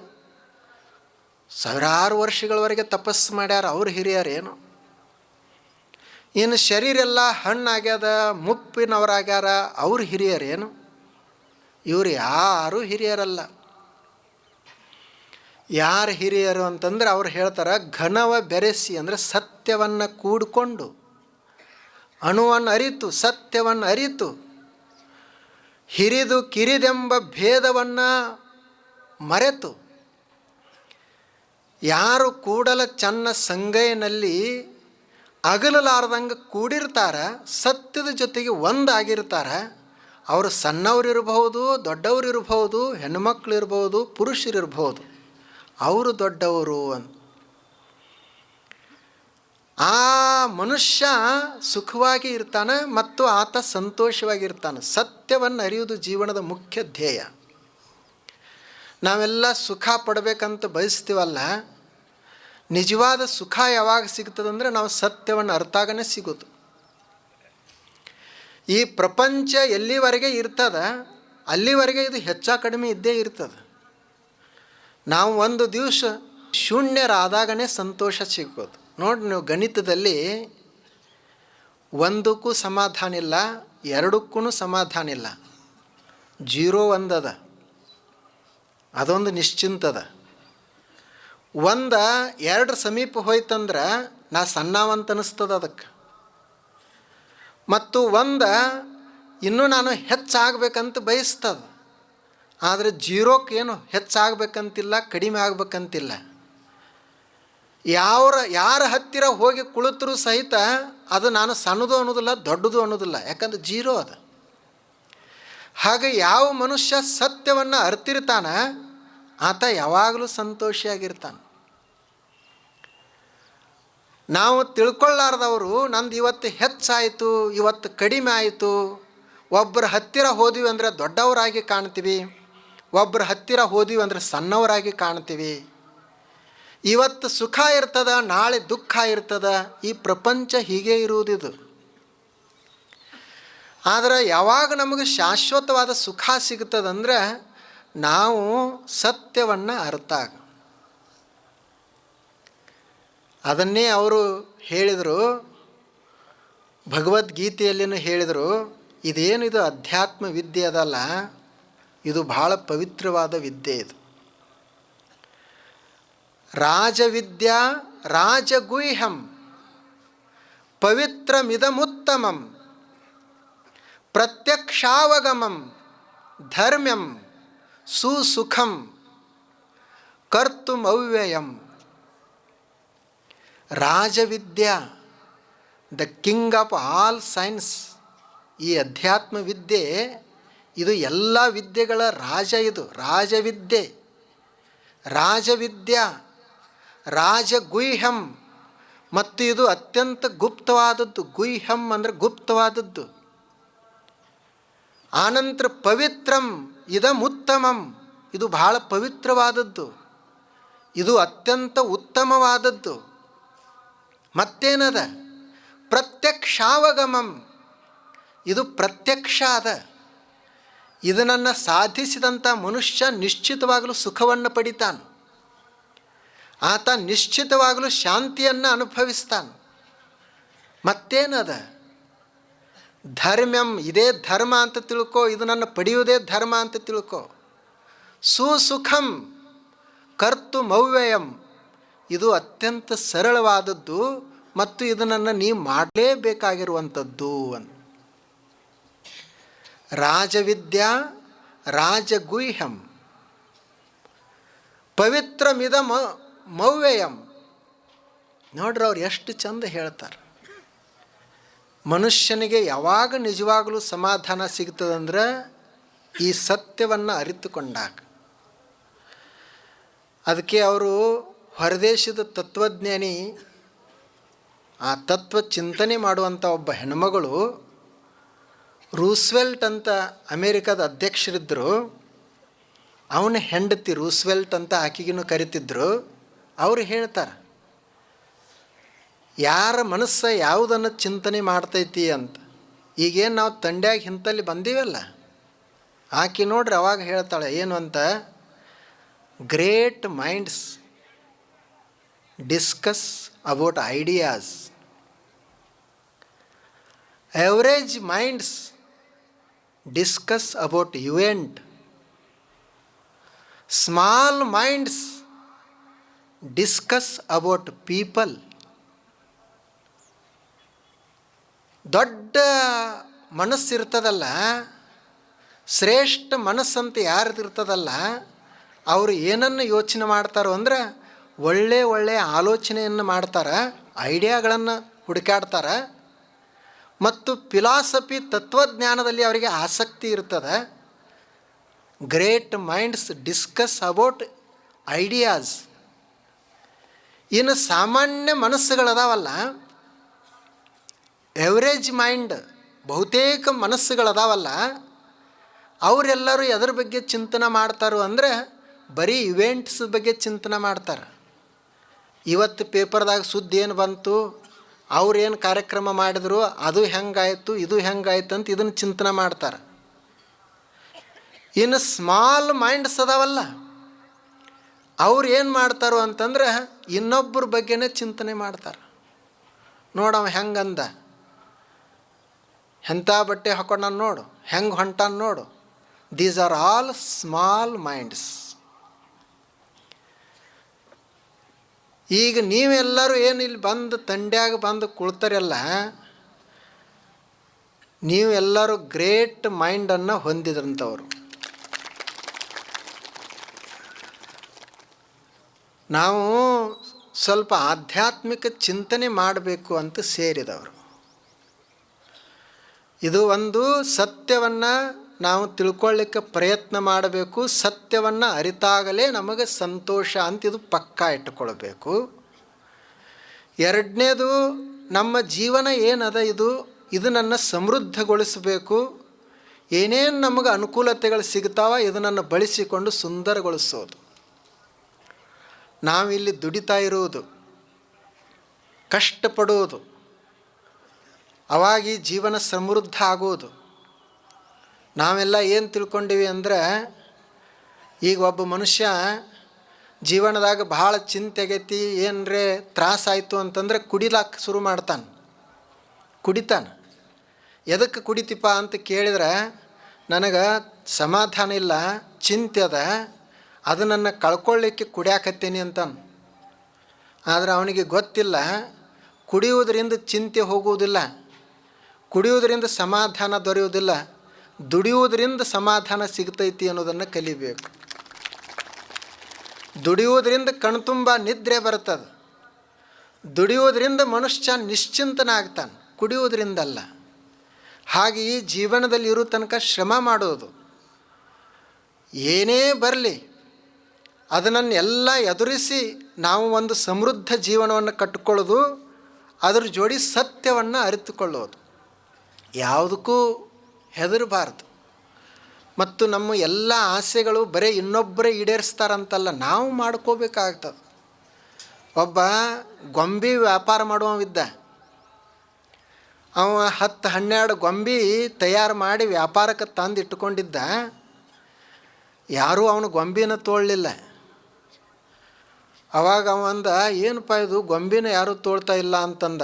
ಸಾವಿರಾರು ವರ್ಷಗಳವರೆಗೆ ತಪಸ್ಸು ಮಾಡ್ಯಾರ, ಅವ್ರು ಹಿರಿಯರೇನು? ಇನ್ನು ಶರೀರೆಲ್ಲ ಹಣ್ಣಾಗ್ಯದ, ಮುಪ್ಪಿನವರಾಗ್ಯಾರ, ಅವ್ರು ಹಿರಿಯರೇನು? ಇವರು ಯಾರೂ ಹಿರಿಯರಲ್ಲ. ಯಾರು ಹಿರಿಯರು ಅಂತಂದ್ರೆ ಅವ್ರು ಹೇಳ್ತಾರೆ, ಘನವ ಬೆರೆಸಿ ಅಂದರೆ ಸತ್ಯವನ್ನು ಕೂಡಿಕೊಂಡು, ಅಣುವನ್ನು ಅರಿತು, ಸತ್ಯವನ್ನು ಅರಿತು, ಹಿರಿದು ಕಿರಿದೆಂಬ ಭೇದವನ್ನು ಮರೆತು, ಯಾರು ಕೂಡಲ ಚನ್ನ ಸಂಗಯ್ಯನಲ್ಲಿ ಅಗಲಲಾರ್ದಂಗೆ ಕೂಡಿರ್ತಾರೆ, ಸತ್ಯದ ಜೊತೆಗೆ ಒಂದಾಗಿರ್ತಾರೆ. ಅವರು ಸಣ್ಣವ್ರು ಇರಬಹುದು, ದೊಡ್ಡವರು ಇರಬಹುದು, ಹೆಣ್ಣುಮಕ್ಳು ಇರ್ಬೋದು, ಪುರುಷರಿರ್ಬೋದು. ಅವರು ದೊಡ್ಡವರು ಅಂತ. ಆ ಮನುಷ್ಯ ಸುಖವಾಗಿ ಇರ್ತಾನೆ ಮತ್ತು ಆತ ಸಂತೋಷವಾಗಿರ್ತಾನೆ. ಸತ್ಯವನ್ನು ಅರಿಯುವುದು ಜೀವನದ ಮುಖ್ಯ ಧ್ಯೇಯ. ನಾವೆಲ್ಲ ಸುಖ ಪಡಬೇಕಂತ ಬಯಸ್ತೀವಲ್ಲ, ನಿಜವಾದ ಸುಖ ಯಾವಾಗ ಸಿಗ್ತದಂದರೆ ನಾವು ಸತ್ಯವನ್ನು ಅರ್ಥಾಗನೇ ಸಿಗೋದು. ಈ ಪ್ರಪಂಚ ಎಲ್ಲಿವರೆಗೆ ಇರ್ತದೆ ಅಲ್ಲಿವರೆಗೆ ಇದು ಹೆಚ್ಚು ಕಡಿಮೆ ಇದ್ದೇ ಇರ್ತದೆ. ನಾವು ಒಂದು ದಿವಸ ಶೂನ್ಯರಾದಾಗನೇ ಸಂತೋಷ ಸಿಗೋದು. ನೋಡಿ, ನೀವು ಗಣಿತದಲ್ಲಿ ಒಂದಕ್ಕೂ ಸಮಾಧಾನ ಇಲ್ಲ, ಎರಡಕ್ಕೂ ಸಮಾಧಾನ ಇಲ್ಲ. 0 ಒಂದದ, ಅದೊಂದು ನಿಶ್ಚಿಂತದ. 1 2 ಸಮೀಪ ಹೋಯ್ತಂದ್ರೆ ನಾ ಸಣ್ಣವಂತ ಅನ್ನಿಸ್ತದ ಅದಕ್ಕೆ. ಮತ್ತು 1 ಇನ್ನೂ ನಾನು ಹೆಚ್ಚಾಗಬೇಕಂತ ಬಯಸ್ತದೆ. ಆದರೆ 0ಕ್ಕೆ ಏನು ಹೆಚ್ಚಾಗಬೇಕಂತಿಲ್ಲ, ಕಡಿಮೆ ಆಗಬೇಕಂತಿಲ್ಲ. ಯಾರ ಹತ್ತಿರ ಹೋಗಿ ಕುಳಿತರೂ ಸಹಿತ ಅದು ನಾನು ಸಣ್ಣದು ಅನ್ನೋದಿಲ್ಲ, ದೊಡ್ಡದು ಅನ್ನೋದಿಲ್ಲ, ಯಾಕಂದ್ರೆ 0 ಅದು. ಹಾಗೆ ಯಾವ ಮನುಷ್ಯ ಸತ್ಯವನ್ನು ಅರ್ತಿರ್ತಾನೆ ಆತ ಯಾವಾಗಲೂ ಸಂತೋಷಿಯಾಗಿರ್ತಾನೆ. ನಾವು ತಿಳ್ಕೊಳ್ಳಾರ್ದವರು ನಂದು ಇವತ್ತು ಹೆಚ್ಚಾಯಿತು, ಇವತ್ತು ಕಡಿಮೆ ಆಯಿತು, ಒಬ್ಬರ ಹತ್ತಿರ ಹೋದ್ವಿ ಅಂದರೆ ದೊಡ್ಡವರಾಗಿ ಕಾಣ್ತೀವಿ, ಒಬ್ಬರ ಹತ್ತಿರ ಹೋದ್ವಿ ಅಂದರೆ ಸಣ್ಣವರಾಗಿ ಕಾಣ್ತೀವಿ. ಇವತ್ತು ಸುಖ ಇರ್ತದ, ನಾಳೆ ದುಃಖ ಇರ್ತದ. ಈ ಪ್ರಪಂಚ ಹೀಗೆ ಇರುವುದಿದು. ಆದರೆ ಯಾವಾಗ ನಮಗೆ ಶಾಶ್ವತವಾದ ಸುಖ ಸಿಗ್ತದಂದ್ರೆ ನಾವು ಸತ್ಯವನ್ನು ಅರ್ಥಾಗ. ಅದನ್ನೇ ಅವರು ಹೇಳಿದರು, ಭಗವದ್ಗೀತೆಯಲ್ಲಿನೂ ಹೇಳಿದರು. ಇದೇನಿದು ಅಧ್ಯಾತ್ಮ ವಿದ್ಯೆ ಅದಲ್ಲ, ಇದು ಭಾಳ ಪವಿತ್ರವಾದ ವಿದ್ಯೆ. ಇದು ರಾಜವಿದ್ಯಾ ರಾಜಗುಹ್ಯಂ ಪವಿತ್ರಮಿದಮುತ್ತಮಂ ಪ್ರತ್ಯಕ್ಷಾವಗಮಂ ಧರ್ಮ್ಯಂ ಸುಸುಖಂ ಕರ್ತುಮವ್ಯಯಂ. ರಾಜವಿದ್ಯಾ, the king of all science. ಈ ಅಧ್ಯಾತ್ಮ ವಿದ್ಯೆ ಇದು ಎಲ್ಲ ವಿದ್ಯೆಗಳ ರಾಜ. ಇದು ರಾಜವಿದ್ಯೆ, ರಾಜವಿದ್ಯಾ, ರಾಜಗುಹ್ಯಂ. ಮತ್ತು ಇದು ಅತ್ಯಂತ ಗುಪ್ತವಾದದ್ದು. ಗುಹ್ಯಂ ಅಂದರೆ ಗುಪ್ತವಾದದ್ದು. ಆನಂತರ ಪವಿತ್ರಂ ಇದಮುತ್ತಮಂ, ಇದು ಬಹಳ ಪವಿತ್ರವಾದದ್ದು, ಇದು ಅತ್ಯಂತ ಉತ್ತಮವಾದದ್ದು. ಮತ್ತೇನದ? ಪ್ರತ್ಯಕ್ಷಾವಗಮಂ, ಇದು ಪ್ರತ್ಯಕ್ಷ ಅದ. ಇದನ್ನು ಸಾಧಿಸಿದಂಥ ಮನುಷ್ಯ ನಿಶ್ಚಿತವಾಗಲೂ ಸುಖವನ್ನು ಪಡಿತಾನೆ. ಆತ ನಿಶ್ಚಿತವಾಗಲೂ ಶಾಂತಿಯನ್ನು ಅನುಭವಿಸ್ತಾನೆ. ಮತ್ತೇನದ? ಧರ್ಮ್ಯಂ, ಇದೇ ಧರ್ಮ ಅಂತ ತಿಳ್ಕೊ, ಇದು ನನ್ನ ಪಡೆಯುವುದೇ ಧರ್ಮ ಅಂತ ತಿಳ್ಕೊ. ಸುಸುಖಂ ಕರ್ತುಮವ್ಯಯಂ, ಇದು ಅತ್ಯಂತ ಸರಳವಾದದ್ದು ಮತ್ತು ಇದನ್ನು ನೀವು ಮಾಡಲೇಬೇಕಾಗಿರುವಂಥದ್ದು ಅಂತ. ರಾಜವಿದ್ಯಾ ರಾಜಗುಹ್ಯಂ ಪವಿತ್ರಮಿದಮವ್ಯಯಂ. ನೋಡ್ರಿ, ಅವ್ರು ಎಷ್ಟು ಚಂದ ಹೇಳ್ತಾರೆ. ಮನುಷ್ಯನಿಗೆ ಯಾವಾಗ ನಿಜವಾಗಲೂ ಸಮಾಧಾನ ಸಿಗ್ತದಂದ್ರೆ ಈ ಸತ್ಯವನ್ನು ಅರಿತುಕೊಂಡಾಗ. ಅದಕ್ಕೆ ಅವರು ಹೊರದೇಶದ ತತ್ವಜ್ಞಾನಿ, ಆ ತತ್ವ ಚಿಂತನೆ ಮಾಡುವಂಥ ಒಬ್ಬ ಹೆಣ್ಮಗಳು, ರೂಸ್ವೆಲ್ಟ್ ಅಂತ ಅಮೇರಿಕಾದ ಅಧ್ಯಕ್ಷರಿದ್ದರು. ಅವನ ಹೆಂಡತಿ ರೂಸ್ವೆಲ್ಟ್ ಅಂತ ಆಕೆಗಿನ್ನೂ ಕರಿತಿದ್ರು. ಅವರು ಹೇಳ್ತಾರೆ, ಯಾರ ಮನಸ್ಸು ಯಾವುದನ್ನು ಚಿಂತನೆ ಮಾಡ್ತೈತಿ ಅಂತ. ಈಗೇನು ನಾವು ತಂಡ್ಯಾಗಿ ಹಿಂತಲ್ಲಿ ಬಂದೀವಲ್ಲ, ಆಕೆ ನೋಡ್ರಿ ಅವಾಗ ಹೇಳ್ತಾಳೆ ಏನು ಅಂತ, great minds discuss about ideas, average minds discuss about event, small minds discuss about people. ದೊಡ್ಡ ಮನಸ್ಸಿರ್ತದಲ್ಲ, ಶ್ರೇಷ್ಠ ಮನಸ್ಸಂತ ಯಾರ್ದಿರ್ತದಲ್ಲ, ಅವರು ಏನನ್ನು ಯೋಚನೆ ಮಾಡ್ತಾರೋ ಅಂದ್ರೆ ಒಳ್ಳೆಯ ಆಲೋಚನೆಯನ್ನು ಮಾಡ್ತಾರೆ, ಐಡಿಯಾಗಳನ್ನು ಹುಡುಕಾಡ್ತಾರೆ. ಮತ್ತು ಫಿಲಾಸಫಿ ತತ್ವಜ್ಞಾನದಲ್ಲಿ ಅವರಿಗೆ ಆಸಕ್ತಿ ಇರ್ತದೆ. Great minds discuss about ideas. ಇನ್ನು ಸಾಮಾನ್ಯ ಮನಸ್ಸುಗಳದಾವಲ್ಲ, ಎವರೇಜ್ ಮೈಂಡ್, ಬಹುತೇಕ ಮನಸ್ಸುಗಳದಾವಲ್ಲ, ಅವರೆಲ್ಲರೂ ಎದ್ರ ಬಗ್ಗೆ ಚಿಂತನೆ ಮಾಡ್ತಾರೋ ಅಂದರೆ ಬರೀ ಇವೆಂಟ್ಸ್ ಬಗ್ಗೆ ಚಿಂತನೆ ಮಾಡ್ತಾರೆ. ಇವತ್ತು ಪೇಪರ್ದಾಗ ಸುದ್ದಿ ಏನು ಬಂತು, ಅವ್ರೇನು ಕಾರ್ಯಕ್ರಮ ಮಾಡಿದ್ರು, ಅದು ಹೆಂಗಾಯಿತು, ಇದು ಹೆಂಗಾಯ್ತು ಅಂತ ಇದನ್ನು ಚಿಂತನೆ ಮಾಡ್ತಾರೆ. ಇನ್ನು ಸ್ಮಾಲ್ ಮೈಂಡ್ಸ್ ಅದಾವಲ್ಲ, ಅವ್ರು ಏನು ಮಾಡ್ತಾರೋ ಅಂತಂದ್ರೆ ಇನ್ನೊಬ್ಬರ ಬಗ್ಗೆನೇ ಚಿಂತನೆ ಮಾಡ್ತಾರೆ. ನೋಡವ ಹೆಂಗಂದ, ಎಂಥ ಬಟ್ಟೆ ಹಾಕೊಂಡ ನೋಡು, ಹೆಂಗೆ ಹೊಂಟಾನ ನೋಡು. These are all small minds. ಈಗ ನೀವೆಲ್ಲರೂ ಏನು ಇಲ್ಲಿ ಬಂದು ತಂಡ್ಯಾಗ ಬಂದು ಕುಳ್ತಾರಲ್ಲ, ನೀವೆಲ್ಲರೂ ಗ್ರೇಟ್ ಮೈಂಡನ್ನು ಹೊಂದಿದ್ರಂಥವ್ರು. ನಾವು ಸ್ವಲ್ಪ ಆಧ್ಯಾತ್ಮಿಕ ಚಿಂತನೆ ಮಾಡಬೇಕು ಅಂತ ಸೇರಿದವರು. ಇದು ಒಂದು ಸತ್ಯವನ್ನು ನಾವು ತಿಳ್ಕೊಳ್ಳಿಕ್ಕೆ ಪ್ರಯತ್ನ ಮಾಡಬೇಕು. ಸತ್ಯವನ್ನು ಅರಿತಾಗಲೇ ನಮಗೆ ಸಂತೋಷ ಅಂತ ಇದು ಪಕ್ಕಾ ಇಟ್ಟುಕೊಳ್ಬೇಕು. ಎರಡನೇದು, ನಮ್ಮ ಜೀವನ ಏನದ ಇದು ನನ್ನ ಸಮೃದ್ಧಗೊಳಿಸಬೇಕು. ಏನೇನು ನಮಗೆ ಅನುಕೂಲತೆಗಳು ಸಿಗ್ತಾವ ಇದನ್ನು ಬಳಸಿಕೊಂಡು ಸುಂದರಗೊಳಿಸೋದು. ನಾವಿಲ್ಲಿ ದುಡಿತಾ ಇರುವುದು, ಕಷ್ಟಪಡುವುದು, ಅವಾಗಿ ಜೀವನ ಸಮೃದ್ಧ ಆಗೋದು. ನಾವೆಲ್ಲ ಏನು ತಿಳ್ಕೊಂಡಿವಿ ಅಂದರೆ, ಈಗ ಒಬ್ಬ ಮನುಷ್ಯ ಜೀವನದಾಗ ಭಾಳ ಚಿಂತೆಗೈತಿ, ಏನರೇ ತ್ರಾಸಾಯಿತು ಅಂತಂದರೆ ಕುಡಿಲಾಕ ಶುರು ಮಾಡ್ತಾನೆ, ಕುಡಿತಾನೆ. ಎದಕ್ಕೆ ಕುಡಿತೀಪ ಅಂತ ಕೇಳಿದ್ರೆ, ನನಗೆ ಸಮಾಧಾನ ಇಲ್ಲ, ಚಿಂತೆ ಅದ, ಅದನ್ನು ಕಳ್ಕೊಳ್ಳಿಕ್ಕೆ ಕುಡಿಯಾಕತ್ತೀನಿ ಅಂತಾನೆ. ಆದರೆ ಅವನಿಗೆ ಗೊತ್ತಿಲ್ಲ, ಕುಡಿಯುವುದರಿಂದ ಚಿಂತೆ ಹೋಗುವುದಿಲ್ಲ, ಕುಡಿಯುವುದರಿಂದ ಸಮಾಧಾನ ದೊರೆಯುವುದಿಲ್ಲ, ದುಡಿಯುವುದರಿಂದ ಸಮಾಧಾನ ಸಿಗ್ತೈತಿ ಅನ್ನೋದನ್ನು ಕಲಿಬೇಕು. ದುಡಿಯುವುದರಿಂದ ಕಣ್ತುಂಬ ನಿದ್ರೆ ಬರ್ತದೆ, ದುಡಿಯುವುದರಿಂದ ಮನುಷ್ಯ ನಿಶ್ಚಿಂತನ ಆಗ್ತಾನೆ, ಕುಡಿಯುವುದರಿಂದಲ್ಲ. ಹಾಗೆ ಈ ಜೀವನದಲ್ಲಿ ಇರೋ ತನಕ ಶ್ರಮ ಮಾಡೋದು, ಏನೇ ಬರಲಿ ಅದನ್ನೆಲ್ಲ ಎದುರಿಸಿ ನಾವು ಒಂದು ಸಮೃದ್ಧ ಜೀವನವನ್ನು ಕಟ್ಟಿಕೊಳ್ಳೋದು, ಅದ್ರ ಜೋಡಿ ಸತ್ಯವನ್ನು ಅರಿತುಕೊಳ್ಳೋದು, ಯಾವುದಕ್ಕೂ ಹೆದರಬಾರ್ದು. ಮತ್ತು ನಮ್ಮ ಎಲ್ಲ ಆಸೆಗಳು ಬರೀ ಇನ್ನೊಬ್ಬರೇ ಈಡೇರಿಸ್ತಾರಂತಲ್ಲ, ನಾವು ಮಾಡ್ಕೋಬೇಕಾಗ್ತದೆ. ಒಬ್ಬ ಗೊಂಬೆ ವ್ಯಾಪಾರ ಮಾಡುವವಿದ್ದ, ಅವ 10-12 ಗೊಂಬೆ ತಯಾರು ಮಾಡಿ ವ್ಯಾಪಾರಕ್ಕೆ ತಂದು ಇಟ್ಕೊಂಡಿದ್ದ. ಯಾರೂ ಅವನು ಗೊಂಬೆನ ತೋಳಲಿಲ್ಲ. ಅವಾಗ ಅವಂದ, ಏನಪ್ಪ ಇದು ಗೊಂಬೆನ ಯಾರೂ ತೋಳ್ತಾ ಇಲ್ಲ ಅಂತಂದ.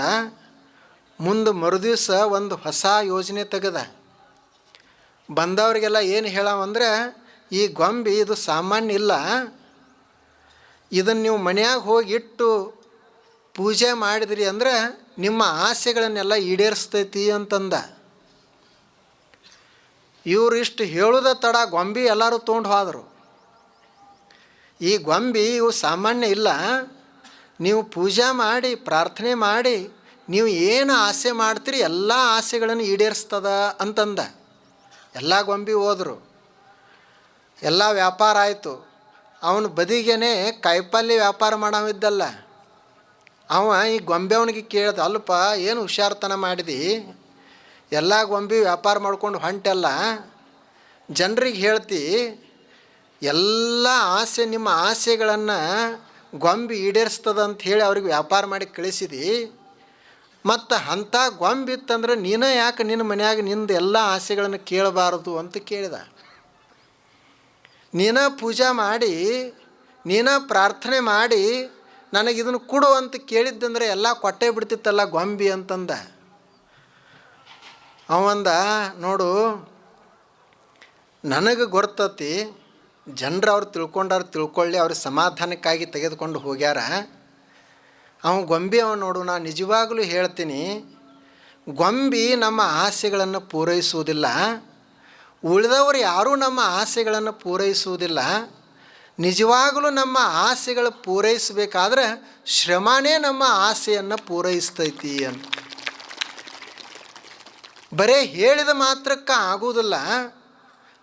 ಮುಂದೆ ಮರುದಿವಸ ಒಂದು ಹೊಸ ಯೋಜನೆ ತೆಗೆದ. ಬಂದವರಿಗೆಲ್ಲ ಏನು ಹೇಳವಂದ್ರೆ, ಈ ಗೊಂಬೆ ಇದು ಸಾಮಾನ್ಯ ಇಲ್ಲ, ಇದನ್ನು ನೀವು ಮನೆಯಾಗ ಹೋಗಿ ಇಟ್ಟು ಪೂಜೆ ಮಾಡಿದ್ರಿ ಅಂದರೆ ನಿಮ್ಮ ಆಸೆಗಳನ್ನೆಲ್ಲ ಈಡೇರಿಸ್ತೈತಿ ಅಂತಂದ. ಇವರು ಇಷ್ಟು ಹೇಳೋದ ತಡ ಗೊಂಬೆ ಎಲ್ಲರೂ ತೊಗೊಂಡು ಹೋದರು. ಈ ಗೊಂಬೆ ಇವು ಸಾಮಾನ್ಯ ಇಲ್ಲ, ನೀವು ಪೂಜೆ ಮಾಡಿ ಪ್ರಾರ್ಥನೆ ಮಾಡಿ ನೀವು ಏನು ಆಸೆ ಮಾಡ್ತೀರಿ ಎಲ್ಲ ಆಸೆಗಳನ್ನು ಈಡೇರಿಸ್ತದ ಅಂತಂದ. ಎಲ್ಲ ಗೊಂಬೆ ಹೋದರು, ಎಲ್ಲ ವ್ಯಾಪಾರ ಆಯಿತು. ಅವನು ಬದಿಗೇನೆ ಕಾಯಿಪಲ್ಯ ವ್ಯಾಪಾರ ಮಾಡವಿದ್ದಲ್ಲ, ಅವ ಈ ಗೊಂಬೆ ಅವನಿಗೆ ಕೇಳ್ದ, ಅಲ್ಪ ಏನು ಹುಷಾರ್ತನ ಮಾಡಿದಿ, ಎಲ್ಲ ಗೊಂಬೆ ವ್ಯಾಪಾರ ಮಾಡ್ಕೊಂಡು ಹೊಂಟೆಲ್ಲ, ಜನರಿಗೆ ಹೇಳ್ತಿ ಎಲ್ಲ ಆಸೆ ನಿಮ್ಮ ಆಸೆಗಳನ್ನು ಗೊಂಬೆ ಈಡೇರಿಸ್ತದ ಅಂತ ಹೇಳಿ ಅವ್ರಿಗೆ ವ್ಯಾಪಾರ ಮಾಡಿ ಕಳಿಸಿದಿ. ಮತ್ತು ಅಂಥ ಗೊಂಬೆ ಇತ್ತಂದ್ರೆ ನೀನೇ ಯಾಕೆ ನಿನ್ನ ಮನ್ಯಾಗ ನಿಂದು ಎಲ್ಲ ಆಸೆಗಳನ್ನು ಕೇಳಬಾರದು ಅಂತ ಕೇಳಿದ. ನೀನೇ ಪೂಜೆ ಮಾಡಿ ನೀನೇ ಪ್ರಾರ್ಥನೆ ಮಾಡಿ ನನಗಿದನ್ನು ಕೊಡು ಅಂತ ಕೇಳಿದ್ದಂದ್ರೆ ಎಲ್ಲ ಕೊಟ್ಟೇ ಬಿಡ್ತಿತ್ತಲ್ಲ ಗೊಂಬೆ ಅಂತಂದ. ಅವಂದ, ನೋಡು ನನಗೆ ಗೊತ್ತತಿ, ಜನರು ಅವ್ರು ತಿಳ್ಕೊಂಡವ್ರು ತಿಳ್ಕೊಳ್ಳಿ, ಅವ್ರ ಸಮಾಧಾನಕ್ಕಾಗಿ ತೆಗೆದುಕೊಂಡು ಹೋಗ್ಯಾರ. ಗೊಂಬೆ ನೋಡು, ನಾನು ನಿಜವಾಗಲೂ ಹೇಳ್ತೀನಿ, ಗೊಂಬೆ ನಮ್ಮ ಆಸೆಗಳನ್ನು ಪೂರೈಸುವುದಿಲ್ಲ, ಉಳಿದವರು ಯಾರೂ ನಮ್ಮ ಆಸೆಗಳನ್ನು ಪೂರೈಸುವುದಿಲ್ಲ. ನಿಜವಾಗಲೂ ನಮ್ಮ ಆಸೆಗಳು ಪೂರೈಸಬೇಕಾದ್ರೆ ಶ್ರಮನೇ ನಮ್ಮ ಆಸೆಯನ್ನು ಪೂರೈಸ್ತೈತಿ ಅಂತ. ಬರೇ ಹೇಳಿದ ಮಾತ್ರಕ್ಕೆ ಆಗುವುದಿಲ್ಲ,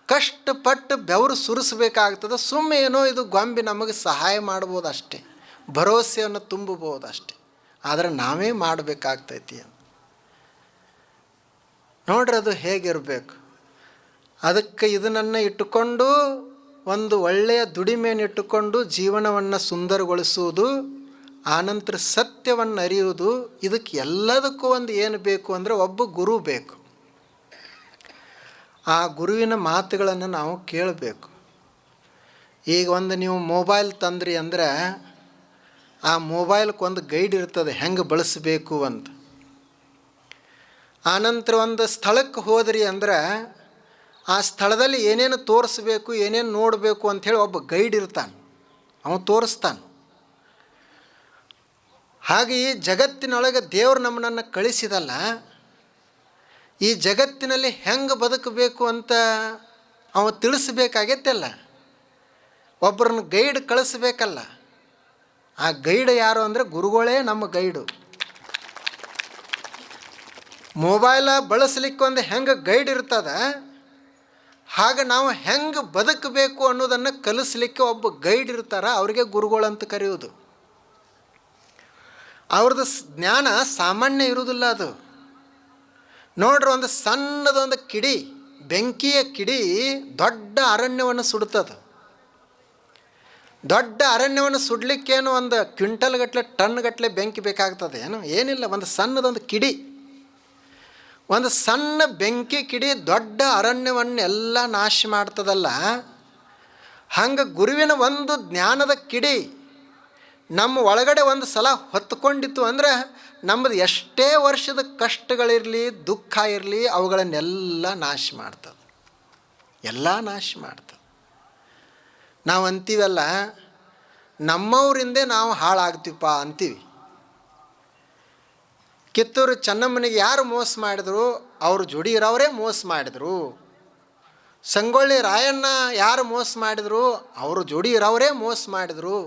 ಕಷ್ಟಪಟ್ಟು ಬೆವರು ಸುರಿಸ್ಬೇಕಾಗ್ತದೆ. ಸುಮ್ಮನೆ ಏನೋ ಇದು ಗೊಂಬೆ ನಮಗೆ ಸಹಾಯ ಮಾಡ್ಬೋದು ಅಷ್ಟೇ, ಭರವಸೆಯನ್ನು ತುಂಬಬಹುದು ಅಷ್ಟೇ, ಆದರೆ ನಾವೇ ಮಾಡಬೇಕಾಗ್ತೈತಿ ಅಂತ. ನೋಡ್ರಿ ಅದು ಹೇಗಿರಬೇಕು. ಅದಕ್ಕೆ ಇದನ್ನು ಇಟ್ಟುಕೊಂಡು ಒಂದು ಒಳ್ಳೆಯ ದುಡಿಮೆಯನ್ನು ಇಟ್ಟುಕೊಂಡು ಜೀವನವನ್ನು ಸುಂದರಗೊಳಿಸುವುದು, ಆನಂತರ ಸತ್ಯವನ್ನು ಅರಿಯುವುದು, ಇದಕ್ಕೆ ಎಲ್ಲದಕ್ಕೂ ಒಂದು ಏನು ಬೇಕು ಅಂದರೆ ಒಬ್ಬ ಗುರು ಬೇಕು. ಆ ಗುರುವಿನ ಮಾತುಗಳನ್ನು ನಾವು ಕೇಳಬೇಕು. ಈಗ ಒಂದು ನೀವು ಮೊಬೈಲ್ ತಂದ್ರಿ ಅಂದರೆ ಆ ಮೊಬೈಲ್ಗೆ ಒಂದು ಗೈಡ್ ಇರ್ತದೆ ಹೆಂಗೆ ಬಳಸಬೇಕು ಅಂತ. ಆನಂತರ ಒಂದು ಸ್ಥಳಕ್ಕೆ ಹೋದ್ರಿ ಅಂದ್ರೆ ಆ ಸ್ಥಳದಲ್ಲಿ ಏನೇನು ತೋರಿಸ್ಬೇಕು, ಏನೇನು ನೋಡಬೇಕು ಅಂಥೇಳಿ ಒಬ್ಬ ಗೈಡ್ ಇರ್ತಾನೆ, ಅವನು ತೋರಿಸ್ತಾನೆ. ಹಾಗೆ ಈ ಜಗತ್ತಿನೊಳಗೆ ದೇವರು ನಮ್ಮನ್ನು ಕಳಿಸಿದಲ್ಲ, ಈ ಜಗತ್ತಿನಲ್ಲಿ ಹೆಂಗೆ ಬದುಕಬೇಕು ಅಂತ ಅವ ತಿಳಿಸ್ಬೇಕಾಗೈತಲ್ಲ, ಒಬ್ಬರನ್ನ ಗೈಡ್ ಕಳಿಸ್ಬೇಕಲ್ಲ. ಆ ಗೈಡ್ ಯಾರು ಅಂದರೆ ಗುರುಗಳೇ ನಮ್ಮ ಗೈಡು. ಮೊಬೈಲ ಬಳಸಲಿಕ್ಕೆ ಒಂದು ಹೆಂಗೆ ಗೈಡ್ ಇರ್ತದೆ, ಹಾಗೆ ನಾವು ಹೆಂಗೆ ಬದುಕಬೇಕು ಅನ್ನೋದನ್ನು ಕಲಿಸ್ಲಿಕ್ಕೆ ಒಬ್ಬ ಗೈಡ್ ಇರ್ತಾರೆ, ಅವ್ರಿಗೆ ಗುರುಗಳಂತ ಕರೆಯೋದು. ಅವ್ರದ್ದು ಜ್ಞಾನ ಸಾಮಾನ್ಯ ಇರುವುದಿಲ್ಲ. ಅದು ನೋಡ್ರಿ, ಒಂದು ಸಣ್ಣದೊಂದು ಕಿಡಿ, ಬೆಂಕಿಯ ಕಿಡಿ ದೊಡ್ಡ ಅರಣ್ಯವನ್ನು ಸುಡ್ತದೆ. ದೊಡ್ಡ ಅರಣ್ಯವನ್ನು ಸುಡಲಿಕ್ಕೇನು ಒಂದು ಕ್ವಿಂಟಲ್ ಗಟ್ಟಲೆ ಟನ್ ಗಟ್ಟಲೆ ಬೆಂಕಿ ಬೇಕಾಗ್ತದೆ ಏನು? ಏನಿಲ್ಲ, ಒಂದು ಸಣ್ಣದೊಂದು ಕಿಡಿ, ಒಂದು ಸಣ್ಣ ಬೆಂಕಿ ಕಿಡಿ ದೊಡ್ಡ ಅರಣ್ಯವನ್ನೆಲ್ಲ ನಾಶ ಮಾಡ್ತದಲ್ಲ. ಹಂಗೆ ಗುರುವಿನ ಒಂದು ಜ್ಞಾನದ ಕಿಡಿ ನಮ್ಮ ಒಳಗಡೆ ಒಂದು ಸಲ ಹೊತ್ಕೊಂಡಿತ್ತು ಅಂದರೆ ನಮ್ಮದು ಎಷ್ಟೇ ವರ್ಷದ ಕಷ್ಟಗಳಿರಲಿ, ದುಃಖ ಇರಲಿ, ಅವುಗಳನ್ನೆಲ್ಲ ನಾಶ ಮಾಡ್ತದೆ, ಎಲ್ಲ ನಾಶ ಮಾಡ್ತದೆ. ನಾವು ಅಂತೀವಲ್ಲ, ನಮ್ಮವರಿಂದೇ ನಾವು ಹಾಳಾಗ್ತೀವಪ್ಪ ಅಂತೀವಿ. ಕಿತ್ತೂರು ಚೆನ್ನಮ್ಮನಿಗೆ ಯಾರು ಮೋಸ ಮಾಡಿದ್ರು? ಅವ್ರ ಜೋಡಿ ಇರೋವರೇ ಮೋಸ ಮಾಡಿದರು. ಸಂಗೊಳ್ಳಿ ರಾಯಣ್ಣ ಯಾರು ಮೋಸ ಮಾಡಿದರು? ಅವರು ಜೋಡಿ ಇರೋವರೇ ಮೋಸ ಮಾಡಿದರು.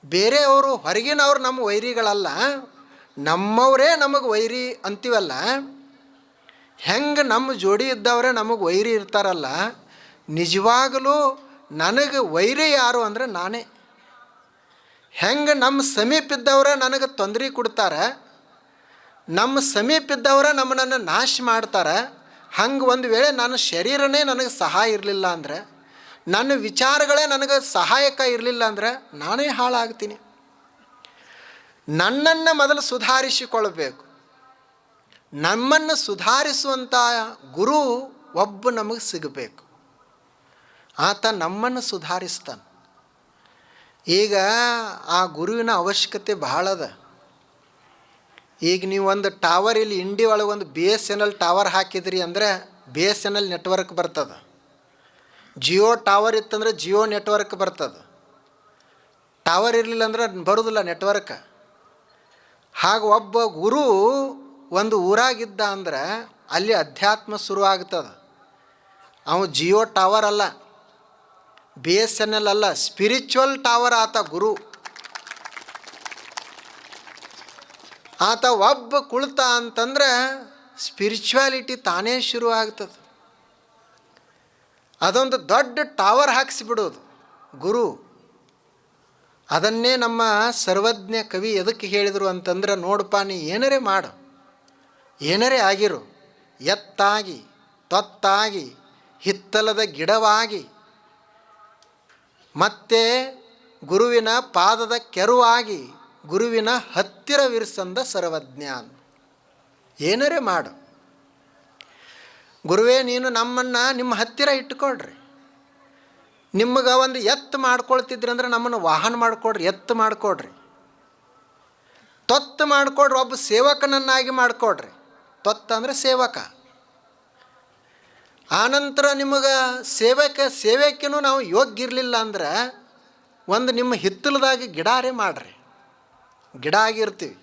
ಬೇರೆಯವರು, ಹೊರಗಿನವ್ರು ನಮ್ಮ ವೈರಿಗಳಲ್ಲ, ನಮ್ಮವರೇ ನಮಗೆ ವೈರಿ ಅಂತೀವಲ್ಲ. ಹೆಂಗೆ ನಮ್ಮ ಜೋಡಿ ಇದ್ದವರೇ ನಮಗೆ ವೈರಿ ಇರ್ತಾರಲ್ಲ, ನಿಜವಾಗಲೂ ನನಗೆ ವೈರಿ ಯಾರು ಅಂದರೆ ನಾನೇ. ಹೆಂಗೆ ನಮ್ಮ ಸಮೀಪ ಇದ್ದವರೇ ನನಗೆ ತೊಂದರೆ ಕೊಡ್ತಾರೆ, ನಮ್ಮ ಸಮೀಪ ಇದ್ದವರೇ ನಮ್ಮನ್ನು ನಾಶ ಮಾಡ್ತಾರೆ. ಹಂಗೆ ಒಂದು ವೇಳೆ ನನ್ನ ಶರೀರನೇ ನನಗೆ ಸಹಾಯ ಇರಲಿಲ್ಲ ಅಂದರೆ, ನನ್ನ ವಿಚಾರಗಳೇ ನನಗೆ ಸಹಾಯಕ ಇರಲಿಲ್ಲ ಅಂದರೆ ನಾನೇ ಹಾಳಾಗ್ತೀನಿ. ನನ್ನನ್ನು ಮೊದಲು ಸುಧಾರಿಸಿಕೊಳ್ಬೇಕು. ನಮ್ಮನ್ನು ಸುಧಾರಿಸುವಂಥ ಗುರು ಒಬ್ಬ ನಮಗೆ ಸಿಗಬೇಕು. ಆತ ನಮ್ಮನ್ನು ಸುಧಾರಿಸ್ತಾನೆ. ಈಗ ಆ ಗುರುವಿನ ಅವಶ್ಯಕತೆ ಭಾಳ ಅದ. ಈಗ ನೀವು ಒಂದು ಟವರ್ ಇಲ್ಲಿ ಇಂಡಿ ಒಳಗೆ ಒಂದು BSNL ಟವರ್ ಹಾಕಿದ್ರಿ ಅಂದರೆ BSNL ನೆಟ್ವರ್ಕ್ ಬರ್ತದೆ. ಜಿಯೋ ಟವರ್ ಇತ್ತಂದ್ರೆ ಜಿಯೋ ನೆಟ್ವರ್ಕ್ ಬರ್ತದೆ. ಟವರ್ ಇರಲಿಲ್ಲ ಅಂದ್ರೆ ಬರೋದಿಲ್ಲ ನೆಟ್ವರ್ಕ್. ಹಾಗೆ ಒಬ್ಬ ಗುರು ಒಂದು ಊರಾಗಿದ್ದ ಅಂದ್ರೆ ಅಲ್ಲಿ ಅಧ್ಯಾತ್ಮ ಶುರುವಾಗ್ತದೆ. ಅವ ಜಿಯೋ ಟವರ್ ಅಲ್ಲ, BSNL ಅಲ್ಲ, ಸ್ಪಿರಿಚುವಲ್ ಟವರ್ ಆತ ಗುರು. ಆತ ಒಬ್ಬ ಕುಳಿತ ಅಂತಂದ್ರೆ ಸ್ಪಿರಿಚುವಾಲಿಟಿ ತಾನೇ ಶುರು ಆಗ್ತದೆ. ಅದೊಂದು ದೊಡ್ಡ ಟವರ್ ಹಾಕಿಸಿಬಿಡೋದು ಗುರು. ಅದನ್ನೇ ನಮ್ಮ ಸರ್ವಜ್ಞ ಕವಿ ಎದಕ್ಕೆ ಹೇಳಿದರು ಅಂತಂದ್ರೆ, ನೋಡಪ್ಪ, ನೀ ಏನರೇ ಮಾಡು, ಏನರೇ ಆಗಿರು, ಎತ್ತಾಗಿ ತೊತ್ತಾಗಿ ಹಿತ್ತಲದ ಗಿಡವಾಗಿ ಮತ್ತೆ ಗುರುವಿನ ಪಾದದ ಕೆರುವಾಗಿ ಗುರುವಿನ ಹತ್ತಿರವಿರಿಸಂದ ಸರ್ವಜ್ಞ. ಏನರೇ ಮಾಡು, ಗುರುವೇ ನೀನು ನಮ್ಮನ್ನು ನಿಮ್ಮ ಹತ್ತಿರ ಇಟ್ಕೊಳ್ರಿ. ನಿಮಗೆ ಒಂದು ಎತ್ತು ಮಾಡ್ಕೊಳ್ತಿದ್ರಿ ಅಂದ್ರೆ ನಮ್ಮನ್ನು ವಾಹನ ಮಾಡಿಕೊಡ್ರಿ, ಎತ್ತು ಮಾಡಿಕೊಡ್ರಿ. ತೊತ್ತು ಮಾಡಿಕೊಡ್ರಿ, ಒಬ್ಬ ಸೇವಕನನ್ನಾಗಿ ಮಾಡಿಕೊಡ್ರಿ. ತೊತ್ತ ಅಂದರೆ ಸೇವಕ. ಆನಂತರ ನಿಮಗೆ ಸೇವೆಕ್ಕೂ ನಾವು ಯೋಗ್ಯ ಇರಲಿಲ್ಲ ಅಂದ್ರೆ ಒಂದು ನಿಮ್ಮ ಹಿತ್ತಲದಾಗಿ ಗಿಡಾರೇ ಮಾಡಿರಿ, ಗಿಡ ಆಗಿರ್ತೀವಿ.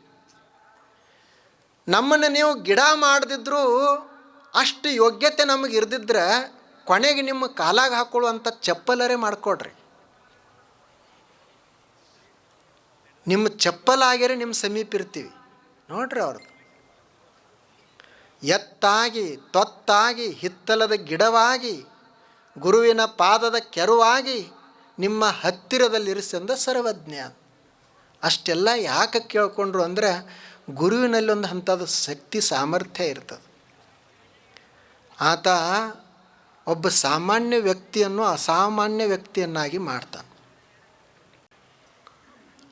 ನಮ್ಮನ್ನು ನೀವು ಗಿಡ ಮಾಡದಿದ್ರೂ ಅಷ್ಟು ಯೋಗ್ಯತೆ ನಮಗೆ ಇರ್ದಿದ್ರೆ ಕೊನೆಗೆ ನಿಮ್ಮ ಕಾಲಾಗ ಹಾಕ್ಕೊಳ್ಳುವಂಥ ಚಪ್ಪಲರೇ ಮಾಡಿಕೊಡ್ರಿ. ನಿಮ್ಮ ಚಪ್ಪಲಾಗ್ಯರೆ ನಿಮ್ಮ ಸಮೀಪ ಇರ್ತೀವಿ ನೋಡ್ರಿ. ಅವ್ರದ್ದು ಎತ್ತಾಗಿ ತೊತ್ತಾಗಿ ಹಿತ್ತಲದ ಗಿಡವಾಗಿ ಗುರುವಿನ ಪಾದದ ಕೆರುವಾಗಿ ನಿಮ್ಮ ಹತ್ತಿರದಲ್ಲಿರಿಸಂದ ಸರ್ವಜ್ಞ. ಅಷ್ಟೆಲ್ಲ ಯಾಕೆ ಕೇಳ್ಕೊಂಡ್ರು ಅಂದರೆ ಗುರುವಿನಲ್ಲಿ ಒಂದು ಅಂಥದ್ದು ಶಕ್ತಿ ಸಾಮರ್ಥ್ಯ ಇರ್ತದೆ. ಆತ ಒಬ್ಬ ಸಾಮಾನ್ಯ ವ್ಯಕ್ತಿಯನ್ನು ಅಸಾಮಾನ್ಯ ವ್ಯಕ್ತಿಯನ್ನಾಗಿ ಮಾಡ್ತಾನೆ.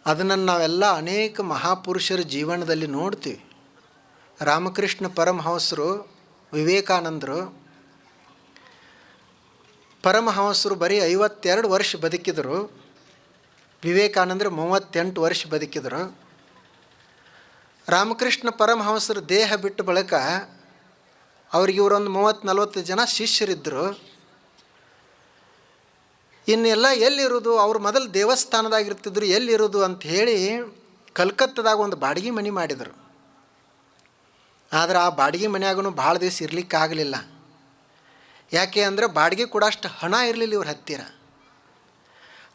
ಅದನ್ನು ನಾವೆಲ್ಲ ಅನೇಕ ಮಹಾಪುರುಷರ ಜೀವನದಲ್ಲಿ ನೋಡ್ತೀವಿ. ರಾಮಕೃಷ್ಣ ಪರಮಹಂಸರು, ವಿವೇಕಾನಂದರು, ಪರಮಹಂಸರು ಬರೀ 52 ವರ್ಷ ಬದುಕಿದರು. ವಿವೇಕಾನಂದರು 38 ವರ್ಷ ಬದುಕಿದರು. ರಾಮಕೃಷ್ಣ ಪರಮಹಂಸರು ದೇಹ ಬಿಟ್ಟ ಬಳಿಕ ಅವ್ರಿಗೆ ಇವರೊಂದು 30-40 ಜನ ಶಿಷ್ಯರಿದ್ದರು. ಇನ್ನೆಲ್ಲ ಎಲ್ಲಿರೋದು, ಅವ್ರು ಮೊದಲು ದೇವಸ್ಥಾನದಾಗಿರ್ತಿದ್ರು, ಎಲ್ಲಿರೋದು ಅಂತ ಹೇಳಿ ಕಲ್ಕತ್ತದಾಗ ಒಂದು ಬಾಡಿಗೆ ಮನೆ ಮಾಡಿದರು. ಆದರೆ ಆ ಬಾಡಿಗೆ ಮನೆಯಾಗೂ ಭಾಳ ದಿವಸ ಇರಲಿಕ್ಕಾಗಲಿಲ್ಲ. ಯಾಕೆ ಅಂದರೆ ಬಾಡಿಗೆ ಕೂಡ ಅಷ್ಟು ಹಣ ಇರಲಿಲ್ಲ ಇವ್ರ ಹತ್ತಿರ.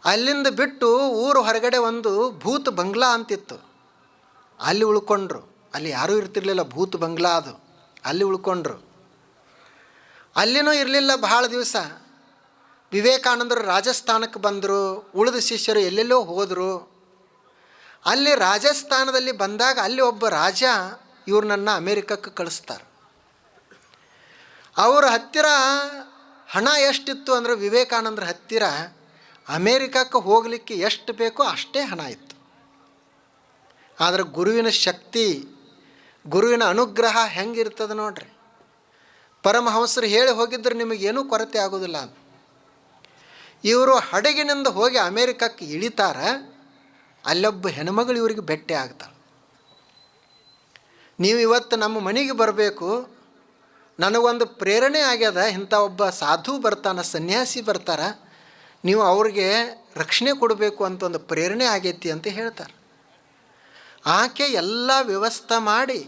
ಅಲ್ಲಿಂದ ಬಿಟ್ಟು ಊರು ಹೊರಗಡೆ ಒಂದು ಭೂತ್ ಬಂಗ್ಲಾ ಅಂತಿತ್ತು, ಅಲ್ಲಿ ಉಳ್ಕೊಂಡ್ರು. ಅಲ್ಲಿ ಯಾರೂ ಇರ್ತಿರ್ಲಿಲ್ಲ, ಭೂತ್ ಬಂಗ್ಲಾ ಅದು, ಅಲ್ಲಿ ಉಳ್ಕೊಂಡ್ರು. ಅಲ್ಲಿನೂ ಇರಲಿಲ್ಲ ಭಾಳ ದಿವಸ. ವಿವೇಕಾನಂದರು ರಾಜಸ್ಥಾನಕ್ಕೆ ಬಂದರು, ಉಳಿದ ಶಿಷ್ಯರು ಎಲ್ಲೆಲ್ಲೋ ಹೋದರು. ಅಲ್ಲಿ ರಾಜಸ್ಥಾನದಲ್ಲಿ ಬಂದಾಗ ಅಲ್ಲಿ ಒಬ್ಬ ರಾಜ ಇವ್ರನ್ನ ಅಮೇರಿಕಕ್ಕೆ ಕಳಿಸ್ತಾರೆ. ಅವರ ಹತ್ತಿರ ಹಣ ಎಷ್ಟಿತ್ತು ಅಂದರೆ ವಿವೇಕಾನಂದರ ಹತ್ತಿರ ಅಮೇರಿಕಕ್ಕೆ ಹೋಗಲಿಕ್ಕೆ ಎಷ್ಟು ಬೇಕೋ ಅಷ್ಟೇ ಹಣ ಇತ್ತು. ಆದರೆ ಗುರುವಿನ ಶಕ್ತಿ, ಗುರುವಿನ ಅನುಗ್ರಹ ಹೆಂಗಿರ್ತದೆ ನೋಡ್ರಿ. ಪರಮಹಂಸರು ಹೇಳಿ ಹೋಗಿದ್ರೆ ನಿಮಗೇನೂ ಕೊರತೆ ಆಗೋದಿಲ್ಲ ಅಂತ. ಇವರು ಹಡಗಿನಿಂದ ಹೋಗಿ ಅಮೇರಿಕಕ್ಕೆ ಇಳಿತಾರೆ. ಅಲ್ಲೊಬ್ಬ ಹೆಣ್ಮಗಳು ಇವರಿಗೆ ಭೇಟಿ ಆಗ್ತಾಳೆ. ನೀವು ಇವತ್ತು ನಮ್ಮ ಮನೆಗೆ ಬರಬೇಕು, ನನಗೊಂದು ಪ್ರೇರಣೆ ಆಗ್ಯದ, ಇಂಥ ಒಬ್ಬ ಸಾಧು ಬರ್ತಾನೆ, ಸನ್ಯಾಸಿ ಬರ್ತಾರೆ, ನೀವು ಅವ್ರಿಗೆ ರಕ್ಷಣೆ ಕೊಡಬೇಕು ಅಂತ ಒಂದು ಪ್ರೇರಣೆ ಆಗೈತಿ ಅಂತ ಹೇಳ್ತಾರೆ. ಆಕೆ ಎಲ್ಲ ವ್ಯವಸ್ಥೆ ಮಾಡಿ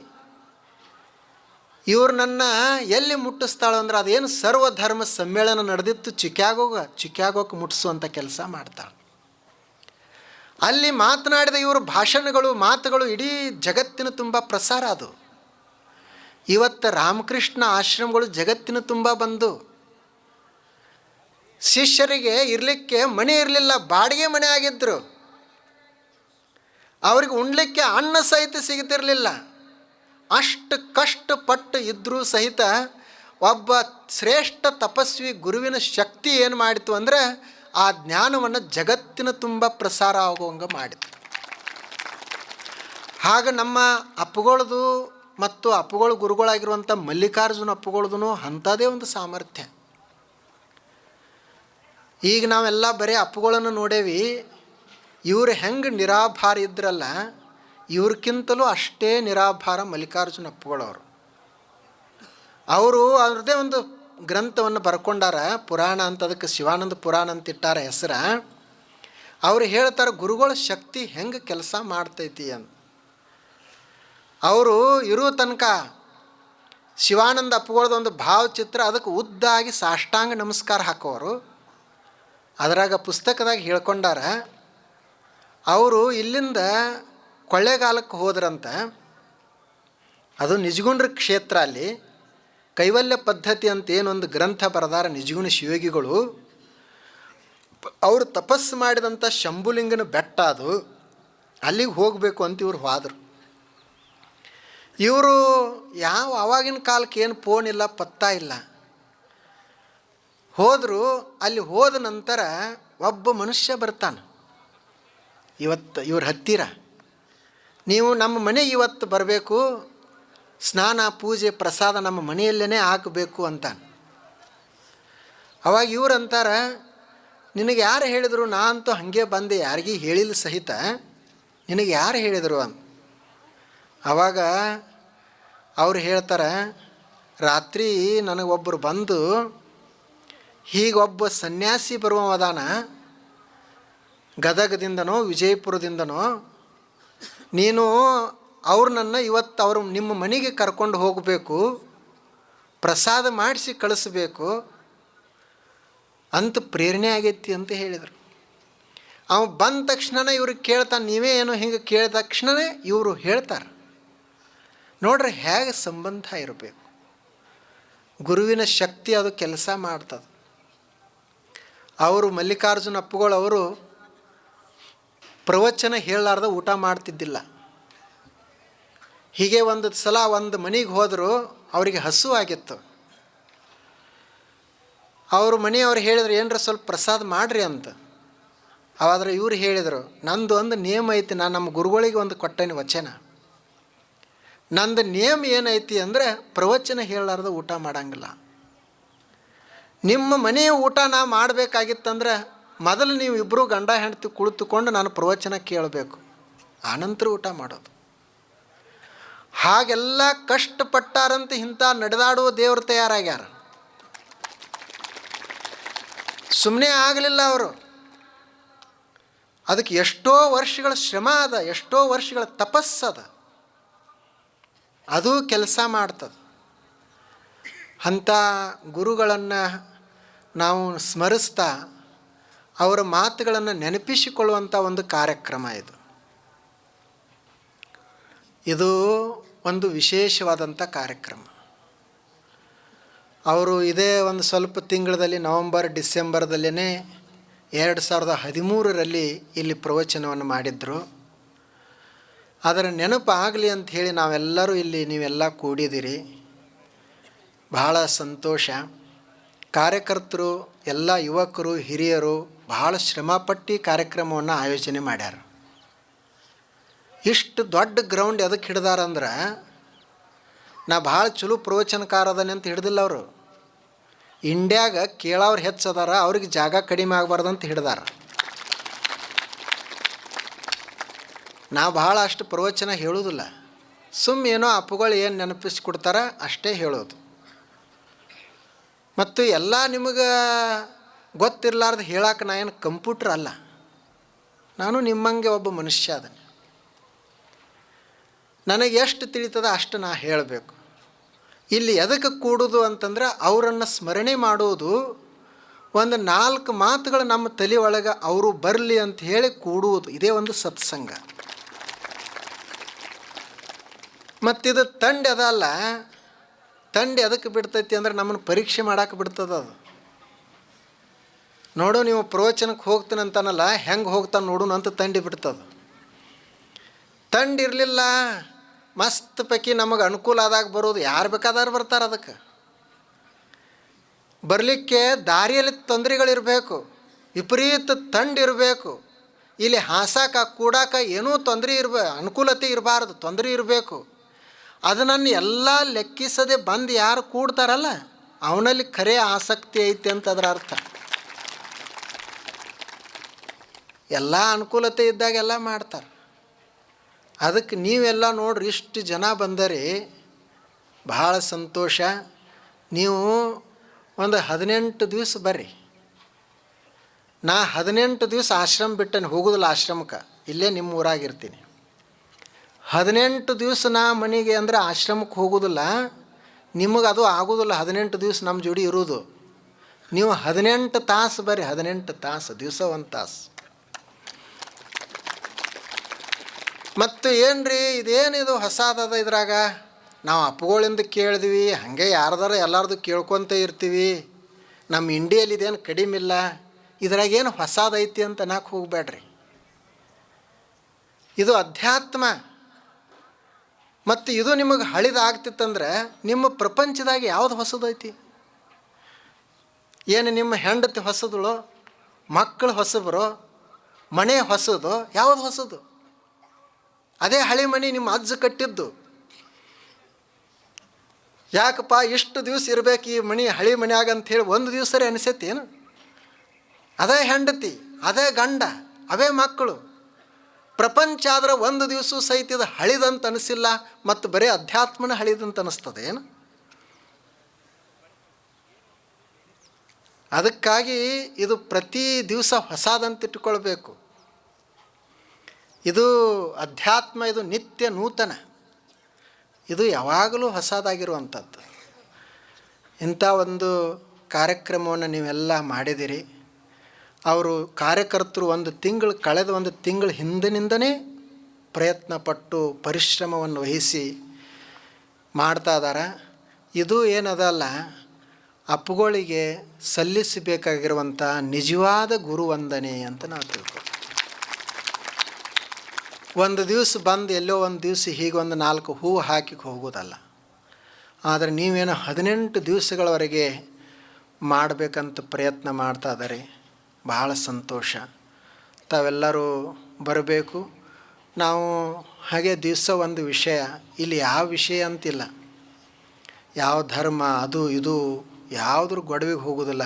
ಇವ್ರನ್ನ ಎಲ್ಲಿ ಮುಟ್ಟಿಸ್ತಾಳು ಅಂದ್ರೆ ಅದೇನು ಸರ್ವಧರ್ಮ ಸಮ್ಮೇಳನ ನಡೆದಿತ್ತು ಚಿಕಾಗೋಕ್ಕೆ ಮುಟ್ಟಿಸುವಂಥ ಕೆಲಸ ಮಾಡ್ತಾಳೆ. ಅಲ್ಲಿ ಮಾತನಾಡಿದ ಇವರು ಭಾಷಣಗಳು, ಮಾತುಗಳು ಇಡೀ ಜಗತ್ತಿನ ತುಂಬ ಪ್ರಸಾರ ಅದು. ಇವತ್ತು ರಾಮಕೃಷ್ಣ ಆಶ್ರಮಗಳು ಜಗತ್ತಿನ ತುಂಬ ಬಂದು ಶಿಷ್ಯರಿಗೆ ಇರಲಿಕ್ಕೆ ಮನೆ ಇರಲಿಲ್ಲ, ಬಾಡಿಗೆ ಮನೆ ಆಗಿದ್ದರು. ಅವ್ರಿಗೆ ಉಣ್ಲಿಕ್ಕೆ ಅನ್ನ ಸಹಿತ ಸಿಗ್ತಿರಲಿಲ್ಲ. ಅಷ್ಟು ಕಷ್ಟಪಟ್ಟು ಇದ್ದರೂ ಸಹಿತ ಒಬ್ಬ ಶ್ರೇಷ್ಠ ತಪಸ್ವಿ ಗುರುವಿನ ಶಕ್ತಿ ಏನು ಮಾಡಿತು ಅಂದರೆ ಆ ಜ್ಞಾನವನ್ನು ಜಗತ್ತಿನ ತುಂಬ ಪ್ರಸಾರ ಆಗುವಂಗೆ ಮಾಡಿತು. ಹಾಗೆ ನಮ್ಮ ಅಪ್ಪುಗಳದು ಮತ್ತು ಅಪ್ಪುಗಳು ಗುರುಗಳಾಗಿರುವಂಥ ಮಲ್ಲಿಕಾರ್ಜುನ ಅಪ್ಪುಗಳದು ಅಂಥದ್ದೇ ಒಂದು ಸಾಮರ್ಥ್ಯ. ಈಗ ನಾವೆಲ್ಲ ಬರೀ ಅಪ್ಪುಗಳನ್ನು ನೋಡೇವಿ. ಇವರು ಹೆಂಗೆ ನಿರಾಭಾರ ಇದ್ರಲ್ಲ, ಇವ್ರಕ್ಕಿಂತಲೂ ಅಷ್ಟೇ ನಿರಾಭಾರ ಮಲ್ಲಿಕಾರ್ಜುನ ಅಪ್ಪುಗಳವರು. ಅವರು ಅವ್ರದ್ದೇ ಒಂದು ಗ್ರಂಥವನ್ನು ಬರ್ಕೊಂಡಾರ, ಪುರಾಣ ಅಂತ. ಅದಕ್ಕೆ ಶಿವಾನಂದ ಪುರಾಣ ಅಂತ ಇಟ್ಟಾರ ಹೆಸರ. ಅವರು ಹೇಳ್ತಾರೆ ಗುರುಗಳ ಶಕ್ತಿ ಹೆಂಗೆ ಕೆಲಸ ಮಾಡ್ತೈತಿ ಅಂತ. ಅವರು ಇರೋ ತನಕ ಶಿವಾನಂದ ಅಪ್ಪುಗಳದ್ದು ಒಂದು ಭಾವಚಿತ್ರ, ಅದಕ್ಕೆ ಉದ್ದಾಗಿ ಸಾಷ್ಟಾಂಗ ನಮಸ್ಕಾರ ಹಾಕೋರು. ಅದರಾಗ ಪುಸ್ತಕದಾಗ ಹೇಳ್ಕೊಂಡಾರ, ಅವರು ಇಲ್ಲಿಂದ ಕೊಳ್ಳೇಗಾಲಕ್ಕೆ ಹೋದ್ರಂತ. ಅದು ನಿಜಗುಂಡ್ರ ಕ್ಷೇತ್ರ. ಅಲ್ಲಿ ಕೈವಲ್ಯ ಪದ್ಧತಿ ಅಂತ ಏನೊಂದು ಗ್ರಂಥ ಬರೆದಾರ ನಿಜಗುಣ ಶಿವಯೋಗಿಗಳು. ಅವರು ತಪಸ್ಸು ಮಾಡಿದಂಥ ಶಂಭುಲಿಂಗನ ಬೆಟ್ಟ ಅದು, ಅಲ್ಲಿಗೆ ಹೋಗಬೇಕು ಅಂತ ಇವ್ರು ಹೋದರು. ಇವರು ಆವಾಗಿನ ಕಾಲಕ್ಕೆ ಏನು ಫೋನ್ ಇಲ್ಲ, ಪತ್ತಾ ಇಲ್ಲ. ಹೋದರು. ಅಲ್ಲಿ ಹೋದ ನಂತರ ಒಬ್ಬ ಮನುಷ್ಯ ಬರ್ತಾನೆ ಇವತ್ತು ಇವ್ರ ಹತ್ತಿರ, ನೀವು ನಮ್ಮ ಮನೆಗೆ ಇವತ್ತು ಬರಬೇಕು, ಸ್ನಾನ ಪೂಜೆ ಪ್ರಸಾದ ನಮ್ಮ ಮನೆಯಲ್ಲೇ ಆಗಬೇಕು ಅಂತ. ಅವಾಗ ಇವ್ರು ಅಂತಾರೆ, ನಿನಗೆ ಯಾರು ಹೇಳಿದರು? ನಾ ಅಂತೂ ಹಾಗೆ ಬಂದೆ, ಯಾರಿಗೂ ಹೇಳಿಲ್ಲ ಸಹಿತ, ನಿನಗೆ ಯಾರು ಹೇಳಿದರು ಅಂತ. ಆವಾಗ ಅವ್ರು ಹೇಳ್ತಾರೆ, ರಾತ್ರಿ ನನಗೊಬ್ಬರು ಬಂದು ಹೀಗೊಬ್ಬ ಸನ್ಯಾಸಿ ಬರುವದಾನ, ಗದಗದಿಂದನೋ ವಿಜಯಪುರದಿಂದನೋ, ನೀನು ಅವ್ರನ್ನ ಇವತ್ತು ಅವರು ನಿಮ್ಮ ಮನೆಗೆ ಕರ್ಕೊಂಡು ಹೋಗಬೇಕು, ಪ್ರಸಾದ ಮಾಡಿಸಿ ಕಳಿಸ್ಬೇಕು ಅಂತ ಪ್ರೇರಣೆ ಆಗೈತಿ ಅಂತ ಹೇಳಿದರು. ಅವ ಬಂದ ತಕ್ಷಣನೇ ಇವ್ರಿಗೆ ಕೇಳ್ತಾನೆ, ನೀವೇ ಏನು ಹಿಂಗೆ ಕೇಳಿದ ತಕ್ಷಣವೇ ಇವರು ಹೇಳ್ತಾರೆ. ನೋಡ್ರಿ ಹೇಗೆ ಸಂಬಂಧ ಇರಬೇಕು. ಗುರುವಿನ ಶಕ್ತಿ ಅದು ಕೆಲಸ ಮಾಡ್ತದೆ. ಅವರು ಮಲ್ಲಿಕಾರ್ಜುನ ಅಪ್ಪುಗಳು ಅವರು ಪ್ರವಚನ ಹೇಳಲಾರ್ದ ಊಟ ಮಾಡ್ತಿದ್ದಿಲ್ಲ. ಹೀಗೆ ಒಂದು ಸಲ ಒಂದು ಮನೆಗೆ ಹೋದರು, ಅವರಿಗೆ ಹಸು ಆಗಿತ್ತು. ಅವರು ಮನೆಯವ್ರು ಹೇಳಿದ್ರು, ಏನರ ಸ್ವಲ್ಪ ಪ್ರಸಾದ ಮಾಡಿರಿ ಅಂತ. ಅವಾದ್ರೆ ಇವ್ರು ಹೇಳಿದರು, ನಂದು ಒಂದು ನಿಯಮ ಐತಿ, ನಾನು ನಮ್ಮ ಗುರುಗಳಿಗೆ ಒಂದು ಕೊಟ್ಟೇನೆ ವಚನ. ನಂದು ನಿಯಮ ಏನೈತಿ ಅಂದರೆ ಪ್ರವಚನ ಹೇಳಲಾರ್ದ ಊಟ ಮಾಡಂಗಿಲ್ಲ. ನಿಮ್ಮ ಮನೆಯ ಊಟ ನಾ ಮಾಡಬೇಕಾಗಿತ್ತಂದ್ರೆ ಮೊದಲು ನೀವು ಇಬ್ಬರು ಗಂಡ ಹೆಂಡತಿ ಕುಳಿತುಕೊಂಡು ನಾನು ಪ್ರವಚನ ಕೇಳಬೇಕು, ಆನಂತರ ಊಟ ಮಾಡೋದು. ಹಾಗೆಲ್ಲ ಕಷ್ಟಪಟ್ಟಾರಂತ ಇಂಥ ನಡೆದಾಡುವ ದೇವರು ತಯಾರಾಗ್ಯಾರ. ಸುಮ್ಮನೆ ಆಗಲಿಲ್ಲ ಅವರು. ಅದಕ್ಕೆ ಎಷ್ಟೋ ವರ್ಷಗಳ ಶ್ರಮ ಅದ, ಎಷ್ಟೋ ವರ್ಷಗಳ ತಪಸ್ಸದ, ಅದು ಕೆಲಸ ಮಾಡ್ತದೆ. ಅಂಥ ಗುರುಗಳನ್ನು ನಾವು ಸ್ಮರಿಸ್ತಾ ಅವರ ಮಾತುಗಳನ್ನು ನೆನಪಿಸಿಕೊಳ್ಳುವಂಥ ಒಂದು ಕಾರ್ಯಕ್ರಮ ಇದು. ಇದು ಒಂದು ವಿಶೇಷವಾದಂಥ ಕಾರ್ಯಕ್ರಮ. ಅವರು ಇದೇ ಒಂದು ಸ್ವಲ್ಪ ತಿಂಗಳಲ್ಲಿ ನವಂಬರ್ ಡಿಸೆಂಬರ್ದಲ್ಲೇ 2013ರಲ್ಲಿ ಇಲ್ಲಿ ಪ್ರವಚನವನ್ನು ಮಾಡಿದ್ರು. ಅದರ ನೆನಪು ಆಗಲಿ ಅಂಥೇಳಿ ನಾವೆಲ್ಲರೂ ಇಲ್ಲಿ ನೀವೆಲ್ಲ ಕೂಡಿದ್ದೀರಿ. ಬಹಳ ಸಂತೋಷ. ಕಾರ್ಯಕರ್ತರು ಎಲ್ಲ ಯುವಕರು ಹಿರಿಯರು ಬಹಳ ಶ್ರಮಪಟ್ಟು ಕಾರ್ಯಕ್ರಮವನ್ನು ಆಯೋಜನೆ ಮಾಡ್ಯಾರ. ಇಷ್ಟು ದೊಡ್ಡ ಗ್ರೌಂಡ್ ಎದಕ್ಕೆ ಹಿಡ್ದಾರಂದ್ರೆ, ನಾ ಭಾಳ ಚಲೋ ಪ್ರವಚನಕಾರ ಅದನೆ ಅಂತ ಹಿಡ್ದಿಲ್ಲ. ಅವರು ಇಂಡ್ಯಾಗ ಕೇಳೋರು ಹೆಚ್ಚದಾರ, ಅವ್ರಿಗೆ ಜಾಗ ಕಡಿಮೆ ಆಗಬಾರ್ದಂತ ಹಿಡ್ದಾರ. ನಾ ಭಾಳ ಅಷ್ಟು ಪ್ರವಚನ ಹೇಳೋದಿಲ್ಲ, ಏನೋ ಅಪ್ಪುಗಳು ಏನು ನೆನಪಿಸ್ಕೊಡ್ತಾರ ಅಷ್ಟೇ ಹೇಳೋದು. ಮತ್ತು ಎಲ್ಲ ನಿಮಗೆ ಗೊತ್ತಿರಲಾರ್ದು ಹೇಳಕ್ಕೆ ನಾ ಏನು ಕಂಪ್ಯೂಟ್ರ್ ಅಲ್ಲ, ನಾನು ನಿಮ್ಮಂಗೆ ಒಬ್ಬ ಮನುಷ್ಯ ಅದನ್ನು. ನನಗೆ ಎಷ್ಟು ತಿಳಿತದ ಅಷ್ಟು ನಾ ಹೇಳಬೇಕು. ಇಲ್ಲಿ ಎದಕ್ಕೆ ಕೂಡೋದು ಅಂತಂದ್ರೆ ಅವರನ್ನು ಸ್ಮರಣೆ ಮಾಡೋದು. ಒಂದು 4 ಮಾತುಗಳು ನಮ್ಮ ತಲೆ ಒಳಗೆ ಅವರು ಬರಲಿ ಅಂತ ಹೇಳಿ ಕೂಡುವುದು, ಇದೇ ಒಂದು ಸತ್ಸಂಗ. ಮತ್ತಿದು ತಂಡ ಅದಲ್ಲ, ತಂಡ ಎದಕ್ಕೆ ಬಿಡ್ತೈತಿ ಅಂದ್ರೆ ನಮ್ಮನ್ನು ಪರೀಕ್ಷೆ ಮಾಡೋಕೆ ಬಿಡ್ತದೆ ಅದು. ನೋಡು ನೀವು ಪ್ರವಚನಕ್ಕೆ ಹೋಗ್ತೀನಿ ಅಂತಾನಲ್ಲ, ಹೆಂಗೆ ಹೋಗ್ತಾನೆ ನೋಡೋಣ ಅಂತ ತಂಡಿ ಬಿಡ್ತದೆ. ತಂಡಿರಲಿಲ್ಲ ಮಸ್ತ್ ಪೈಕಿ ನಮಗೆ ಅನುಕೂಲ ಆದಾಗ ಬರೋದು, ಯಾರು ಬೇಕಾದಾರು ಬರ್ತಾರೆ. ಅದಕ್ಕೆ ಬರಲಿಕ್ಕೆ ದಾರಿಯಲ್ಲಿ ತೊಂದರೆಗಳಿರಬೇಕು, ವಿಪರೀತ ತಂಡಿರಬೇಕು. ಇಲ್ಲಿ ಹಾಸಾಕ ಕೂಡಾಕ ಏನೂ ತೊಂದರೆ ಅನುಕೂಲತೆ ಇರಬಾರ್ದು, ತೊಂದರೆ ಇರಬೇಕು. ಅದನ್ನು ಎಲ್ಲ ಲೆಕ್ಕಿಸದೆ ಬಂದು ಯಾರು ಕೂಡ್ತಾರಲ್ಲ ಅವನಲ್ಲಿ ಖರೆ ಆಸಕ್ತಿ ಐತೆ ಅಂತ ಅದರ ಅರ್ಥ. ಎಲ್ಲ ಅನುಕೂಲತೆ ಇದ್ದಾಗೆಲ್ಲ ಮಾಡ್ತಾರೆ. ಅದಕ್ಕೆ ನೀವೆಲ್ಲ ನೋಡ್ರಿ, ಇಷ್ಟು ಜನ ಬಂದರೆ ಭಾಳ ಸಂತೋಷ. ನೀವು ಒಂದು 18 ದಿವಸ ಬರ್ರಿ. ನಾ 18 ದಿವಸ ಆಶ್ರಮ ಬಿಟ್ಟೇನೆ, ಹೋಗೋದಿಲ್ಲ ಆಶ್ರಮಕ್ಕೆ, ಇಲ್ಲೇ ನಿಮ್ಮ ಊರಾಗಿರ್ತೀನಿ. 18 ದಿವಸ ನಾ ಮನೆಗೆ ಅಂದರೆ ಆಶ್ರಮಕ್ಕೆ ಹೋಗೋದಿಲ್ಲ. ನಿಮಗೆ ಅದು ಆಗೋದಿಲ್ಲ 18 ದಿವಸ ನಮ್ಮ ಜೋಡಿ ಇರೋದು. ನೀವು 18 ತಾಸು ಬರ್ರಿ, 18 ತಾಸು, ದಿವಸ 1 ತಾಸು. ಮತ್ತು ಏನ್ರಿ ಇದೇನಿದು ಹೊಸಾದದ, ಇದ್ರಾಗ ನಾವು ಅಪ್ಪುಗಳಿಂದ ಕೇಳಿದ್ವಿ, ಹಾಗೆ ಯಾರ್ದಾರ ಎಲ್ಲರದು ಕೇಳ್ಕೊತ ಇರ್ತೀವಿ, ನಮ್ಮ ಇಂಡಿಯಲ್ಲಿ ಇದೇನು ಕಡಿಮೆ ಇಲ್ಲ, ಇದ್ರಾಗೇನು ಹೊಸಾದೈತಿ ಅಂತ ನಾಲ್ಕು ಹೋಗಬೇಡ್ರಿ. ಇದು ಅಧ್ಯಾತ್ಮ. ಮತ್ತು ಇದು ನಿಮಗೆ ಹಳಿದಾಗ್ತಿತ್ತಂದ್ರೆ ನಿಮ್ಮ ಪ್ರಪಂಚದಾಗ ಯಾವುದು ಹೊಸದೈತಿ? ಏನು ನಿಮ್ಮ ಹೆಂಡತಿ ಹೊಸದಳು, ಮಕ್ಕಳು ಹೊಸಬರು, ಮನೆ ಹೊಸದು, ಯಾವುದು ಹೊಸದು? ಅದೇ ಹಳೆ ಮನೆ ನಿಮ್ಮ ಅಜ್ಜ ಕಟ್ಟಿದ್ದು. ಯಾಕಪ್ಪ ಇಷ್ಟು ದಿವಸ ಇರಬೇಕು ಈ ಮನೆ, ಹಳೆ ಮನೆಯಾಗ ಅಂಥೇಳಿ ಒಂದು ದಿವಸರೇ ಅನಿಸೈತಿ ಏನು? ಅದೇ ಹೆಂಡತಿ, ಅದೇ ಗಂಡ, ಅವೇ ಮಕ್ಕಳು. ಪ್ರಪಂಚ ಆದ್ರೆ ಒಂದು ದಿವಸ ಸಹಿತ ಇದು ಹಳಿದಂತ ಅನಿಸಿಲ್ಲ, ಮತ್ತು ಬರೀ ಅಧ್ಯಾತ್ಮನ ಹಳಿದಂತ ಅನಿಸ್ತದೆ ಏನು? ಅದಕ್ಕಾಗಿ ಇದು ಪ್ರತಿ ದಿವಸ ಹೊಸದಂತ ಇಟ್ಕೊಳ್ಬೇಕು. ಇದು ಅಧ್ಯಾತ್ಮ, ಇದು ನಿತ್ಯ ನೂತನ, ಇದು ಯಾವಾಗಲೂ ಹೊಸದಾಗಿರುವಂಥದ್ದು. ಇಂಥ ಒಂದು ಕಾರ್ಯಕ್ರಮವನ್ನು ನೀವೆಲ್ಲ ಮಾಡಿದಿರಿ. ಅವರು ಕಾರ್ಯಕರ್ತರು ಕಳೆದ ಒಂದು ತಿಂಗಳ ಹಿಂದಿನಿಂದನೇ ಪ್ರಯತ್ನಪಟ್ಟು ಪರಿಶ್ರಮವನ್ನು ವಹಿಸಿ ಮಾಡ್ತಾ ಇದ್ದಾರೆ. ಇದು ಏನದಲ್ಲ, ಅಪ್ಪುಗಳಿಗೆ ಸಲ್ಲಿಸಬೇಕಾಗಿರುವಂಥ ನಿಜವಾದ ಗುರುವಂದನೆ ಅಂತ ನಾವು ತಿಳ್ಕೊ. ಒಂದು ದಿವಸ ಬಂದು ಎಲ್ಲೋ ಒಂದು ದಿವಸ ಹೀಗೆ ಒಂದು 4 ಹೂವು ಹಾಕಿ ಹೋಗೋದಲ್ಲ. ಆದರೆ ನೀವೇನೋ 18 ದಿವಸಗಳವರೆಗೆ ಮಾಡಬೇಕಂತ ಪ್ರಯತ್ನ ಮಾಡ್ತಾ ಇದ್ದಾರೆ. ಬಹಳ ಸಂತೋಷ. ತಾವೆಲ್ಲರೂ ಬರಬೇಕು. ನಾವು ಹಾಗೆ ದಿವಸ ಒಂದು ವಿಷಯ, ಇಲ್ಲಿ ಯಾವ ವಿಷಯ ಅಂತಿಲ್ಲ, ಯಾವ ಧರ್ಮ ಅದು ಇದು ಯಾವುದ್ರ ಗೊಡವೆಗೆ ಹೋಗೋದಿಲ್ಲ.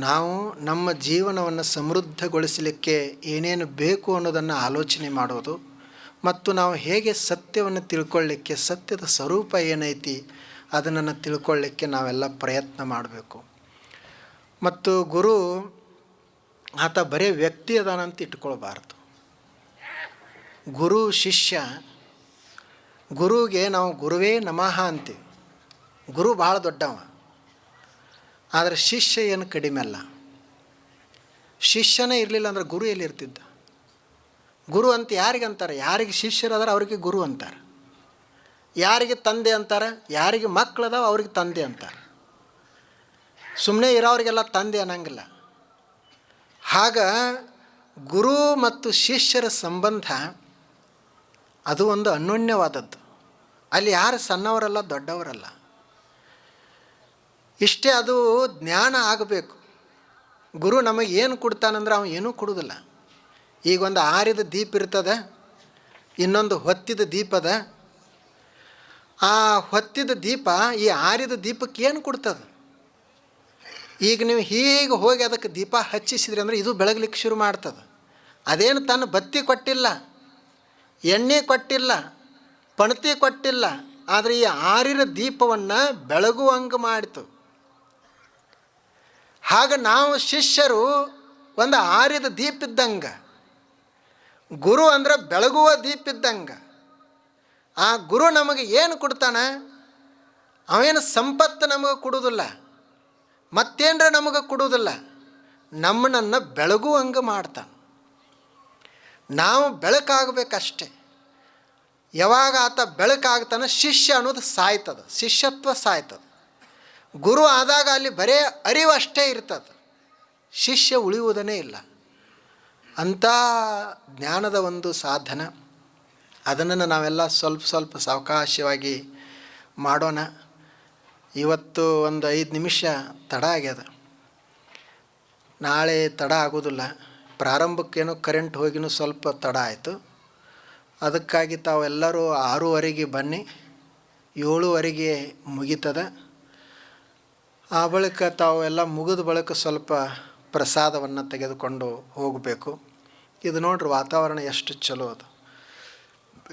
ನಾವು ನಮ್ಮ ಜೀವನವನ್ನು ಸಮೃದ್ಧಗೊಳಿಸಲಿಕ್ಕೆ ಏನೇನು ಬೇಕು ಅನ್ನೋದನ್ನು ಆಲೋಚನೆ ಮಾಡೋದು, ಮತ್ತು ನಾವು ಹೇಗೆ ಸತ್ಯವನ್ನು ತಿಳ್ಕೊಳ್ಳಿಕ್ಕೆ, ಸತ್ಯದ ಸ್ವರೂಪ ಏನೈತಿ ಅದನ್ನು ತಿಳ್ಕೊಳ್ಳಿಕ್ಕೆ ನಾವೆಲ್ಲ ಪ್ರಯತ್ನ ಮಾಡಬೇಕು. ಮತ್ತು ಗುರು ಆತ ಬರೀ ವ್ಯಕ್ತಿ ಅದಾನಂತ ಇಟ್ಕೊಳ್ಬಾರ್ದು. ಗುರು ಶಿಷ್ಯ, ಗುರುಗೆ ನಾವು ಗುರುವೇ ನಮಃ ಅಂತೀವಿ. ಗುರು ಭಾಳ ದೊಡ್ಡವ, ಆದರೆ ಶಿಷ್ಯ ಏನು ಕಡಿಮೆ ಅಲ್ಲ. ಶಿಷ್ಯನೇ ಇರಲಿಲ್ಲ ಅಂದ್ರೆ ಗುರು ಎಲ್ಲಿರ್ತಿದ್ದ? ಗುರು ಅಂತ ಯಾರಿಗೆ ಅಂತಾರೆ? ಯಾರಿಗೆ ಶಿಷ್ಯರದಾರ ಅವ್ರಿಗೆ ಗುರು ಅಂತಾರೆ. ಯಾರಿಗೆ ತಂದೆ ಅಂತಾರೆ? ಯಾರಿಗೆ ಮಕ್ಕಳದಾವ ಅವ್ರಿಗೆ ತಂದೆ ಅಂತಾರೆ. ಸುಮ್ಮನೆ ಇರೋರಿಗೆಲ್ಲ ತಂದೆ ಅನ್ನಂಗಿಲ್ಲ. ಆಗ ಗುರು ಮತ್ತು ಶಿಷ್ಯರ ಸಂಬಂಧ ಅದು ಒಂದು ಅನ್ಯೋನ್ಯವಾದದ್ದು. ಅಲ್ಲಿ ಯಾರು ಸಣ್ಣವರಲ್ಲ, ದೊಡ್ಡವರಲ್ಲ. ಇಷ್ಟೇ, ಅದು ಜ್ಞಾನ ಆಗಬೇಕು. ಗುರು ನಮಗೆ ಏನು ಕೊಡ್ತಾನಂದ್ರೆ ಅವನು ಏನೂ ಕೊಡೋದಿಲ್ಲ. ಈಗ ಒಂದು ಆರಿದ ದೀಪ ಇರ್ತದೆ, ಇನ್ನೊಂದು ಹೊತ್ತಿದ ದೀಪದ. ಆ ಹೊತ್ತಿದ ದೀಪ ಈ ಆರಿದ ದೀಪಕ್ಕೆ ಏನು ಕೊಡ್ತದೆ? ಈಗ ನೀವು ಹೀಗೆ ಹೋಗಿ ಅದಕ್ಕೆ ದೀಪ ಹಚ್ಚಿಸಿದ್ರಿ ಅಂದರೆ ಇದು ಬೆಳಗ್ಲಿಕ್ಕೆ ಶುರು ಮಾಡ್ತದೆ. ಅದೇನು ತನ್ನ ಬತ್ತಿ ಕೊಟ್ಟಿಲ್ಲ, ಎಣ್ಣೆ ಕೊಟ್ಟಿಲ್ಲ, ಪಣತಿ ಕೊಟ್ಟಿಲ್ಲ, ಆದರೆ ಈ ಆರಿದ ದೀಪವನ್ನು ಬೆಳಗುವಂಗೆ ಮಾಡಿತು. ಹಾಗೆ ನಾವು ಶಿಷ್ಯರು ಒಂದು ಆರಿದ ದೀಪ ಇದ್ದಂಗೆ, ಗುರು ಅಂದ್ರೆ ಬೆಳಗುವ ದೀಪ ಇದ್ದಂಗೆ. ಆ ಗುರು ನಮಗೆ ಏನು ಕೊಡ್ತಾನೆ? ಅವೇನು ಸಂಪತ್ತು ನಮಗೆ ಕೊಡೋದಿಲ್ಲ, ಮತ್ತೇನರ ನಮಗೆ ಕೊಡೋದಿಲ್ಲ, ನಮ್ಮನ್ನು ಬೆಳಗುವಂಗೆ ಮಾಡ್ತಾನೆ. ನಾವು ಬೆಳಕಾಗಬೇಕಷ್ಟೆ. ಯಾವಾಗ ಆತ ಬೆಳಕಾಗ್ತಾನೆ, ಶಿಷ್ಯ ಅನ್ನೋದು ಸಾಯ್ತದೆ, ಶಿಷ್ಯತ್ವ ಸಾಯ್ತದೆ. ಗುರು ಆದಾಗ ಅಲ್ಲಿ ಬರೇ ಅರಿವು ಅಷ್ಟೇ ಇರ್ತದೆ, ಶಿಷ್ಯ ಉಳಿಯುವುದನೇ ಇಲ್ಲ. ಅಂಥ ಜ್ಞಾನದ ಒಂದು ಸಾಧನ. ಅದನ್ನು ನಾವೆಲ್ಲ ಸ್ವಲ್ಪ ಸ್ವಲ್ಪ ಸಾವಕಾಶವಾಗಿ ಮಾಡೋಣ. ಇವತ್ತು ಒಂದು 5 ನಿಮಿಷ ತಡ ಆಗ್ಯದ, ನಾಳೆ ತಡ ಆಗೋದಿಲ್ಲ. ಪ್ರಾರಂಭಕ್ಕೇನೋ ಕರೆಂಟ್ ಹೋಗಿನೂ ಸ್ವಲ್ಪ ತಡ ಆಯಿತು. ಅದಕ್ಕಾಗಿ ತಾವೆಲ್ಲರೂ 6:15 ಬನ್ನಿ, 7:15 ಮುಗೀತದೆ. ಆ ಬಳಿಕ ತಾವು ಎಲ್ಲ ಮುಗಿದ ಬಳಿಕ ಸ್ವಲ್ಪ ಪ್ರಸಾದವನ್ನು ತೆಗೆದುಕೊಂಡು ಹೋಗಬೇಕು. ಇದು ನೋಡ್ರಿ, ವಾತಾವರಣ ಎಷ್ಟು ಚಲೋ ಅದು.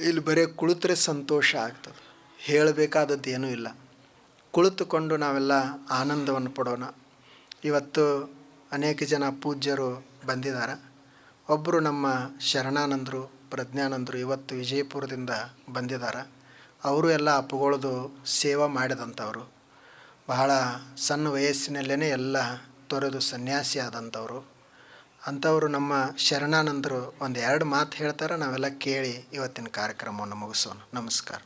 ಇಲ್ಲಿ ಬರೀ ಕುಳಿತರೆ ಸಂತೋಷ ಆಗ್ತದೆ, ಹೇಳಬೇಕಾದದ್ದು ಏನೂ ಇಲ್ಲ. ಕುಳಿತುಕೊಂಡು ನಾವೆಲ್ಲ ಆನಂದವನ್ನು ಪಡೋಣ. ಇವತ್ತು ಅನೇಕ ಜನ ಪೂಜ್ಯರು ಬಂದಿದ್ದಾರೆ. ಒಬ್ಬರು ನಮ್ಮ ಶರಣಾನಂದರು, ಪ್ರಜ್ಞಾನಂದರು ಇವತ್ತು ವಿಜಯಪುರದಿಂದ ಬಂದಿದ್ದಾರೆ. ಅವರು ಎಲ್ಲ ಅಪ್ಪುಗಳದು ಸೇವಾ ಮಾಡಿದಂಥವ್ರು. ಬಹಳ ಸಣ್ಣ ವಯಸ್ಸಿನಲ್ಲೇ ಎಲ್ಲ ತೊರೆದು ಸನ್ಯಾಸಿ ಆದಂಥವ್ರು. ಅಂಥವರು ನಮ್ಮ ಶರಣಾನಂದರು 1-2 ಮಾತು ಹೇಳ್ತಾರೆ. ನಾವೆಲ್ಲ ಕೇಳಿ ಇವತ್ತಿನ ಕಾರ್ಯಕ್ರಮವನ್ನು ಮುಗಿಸೋಣ. ನಮಸ್ಕಾರ.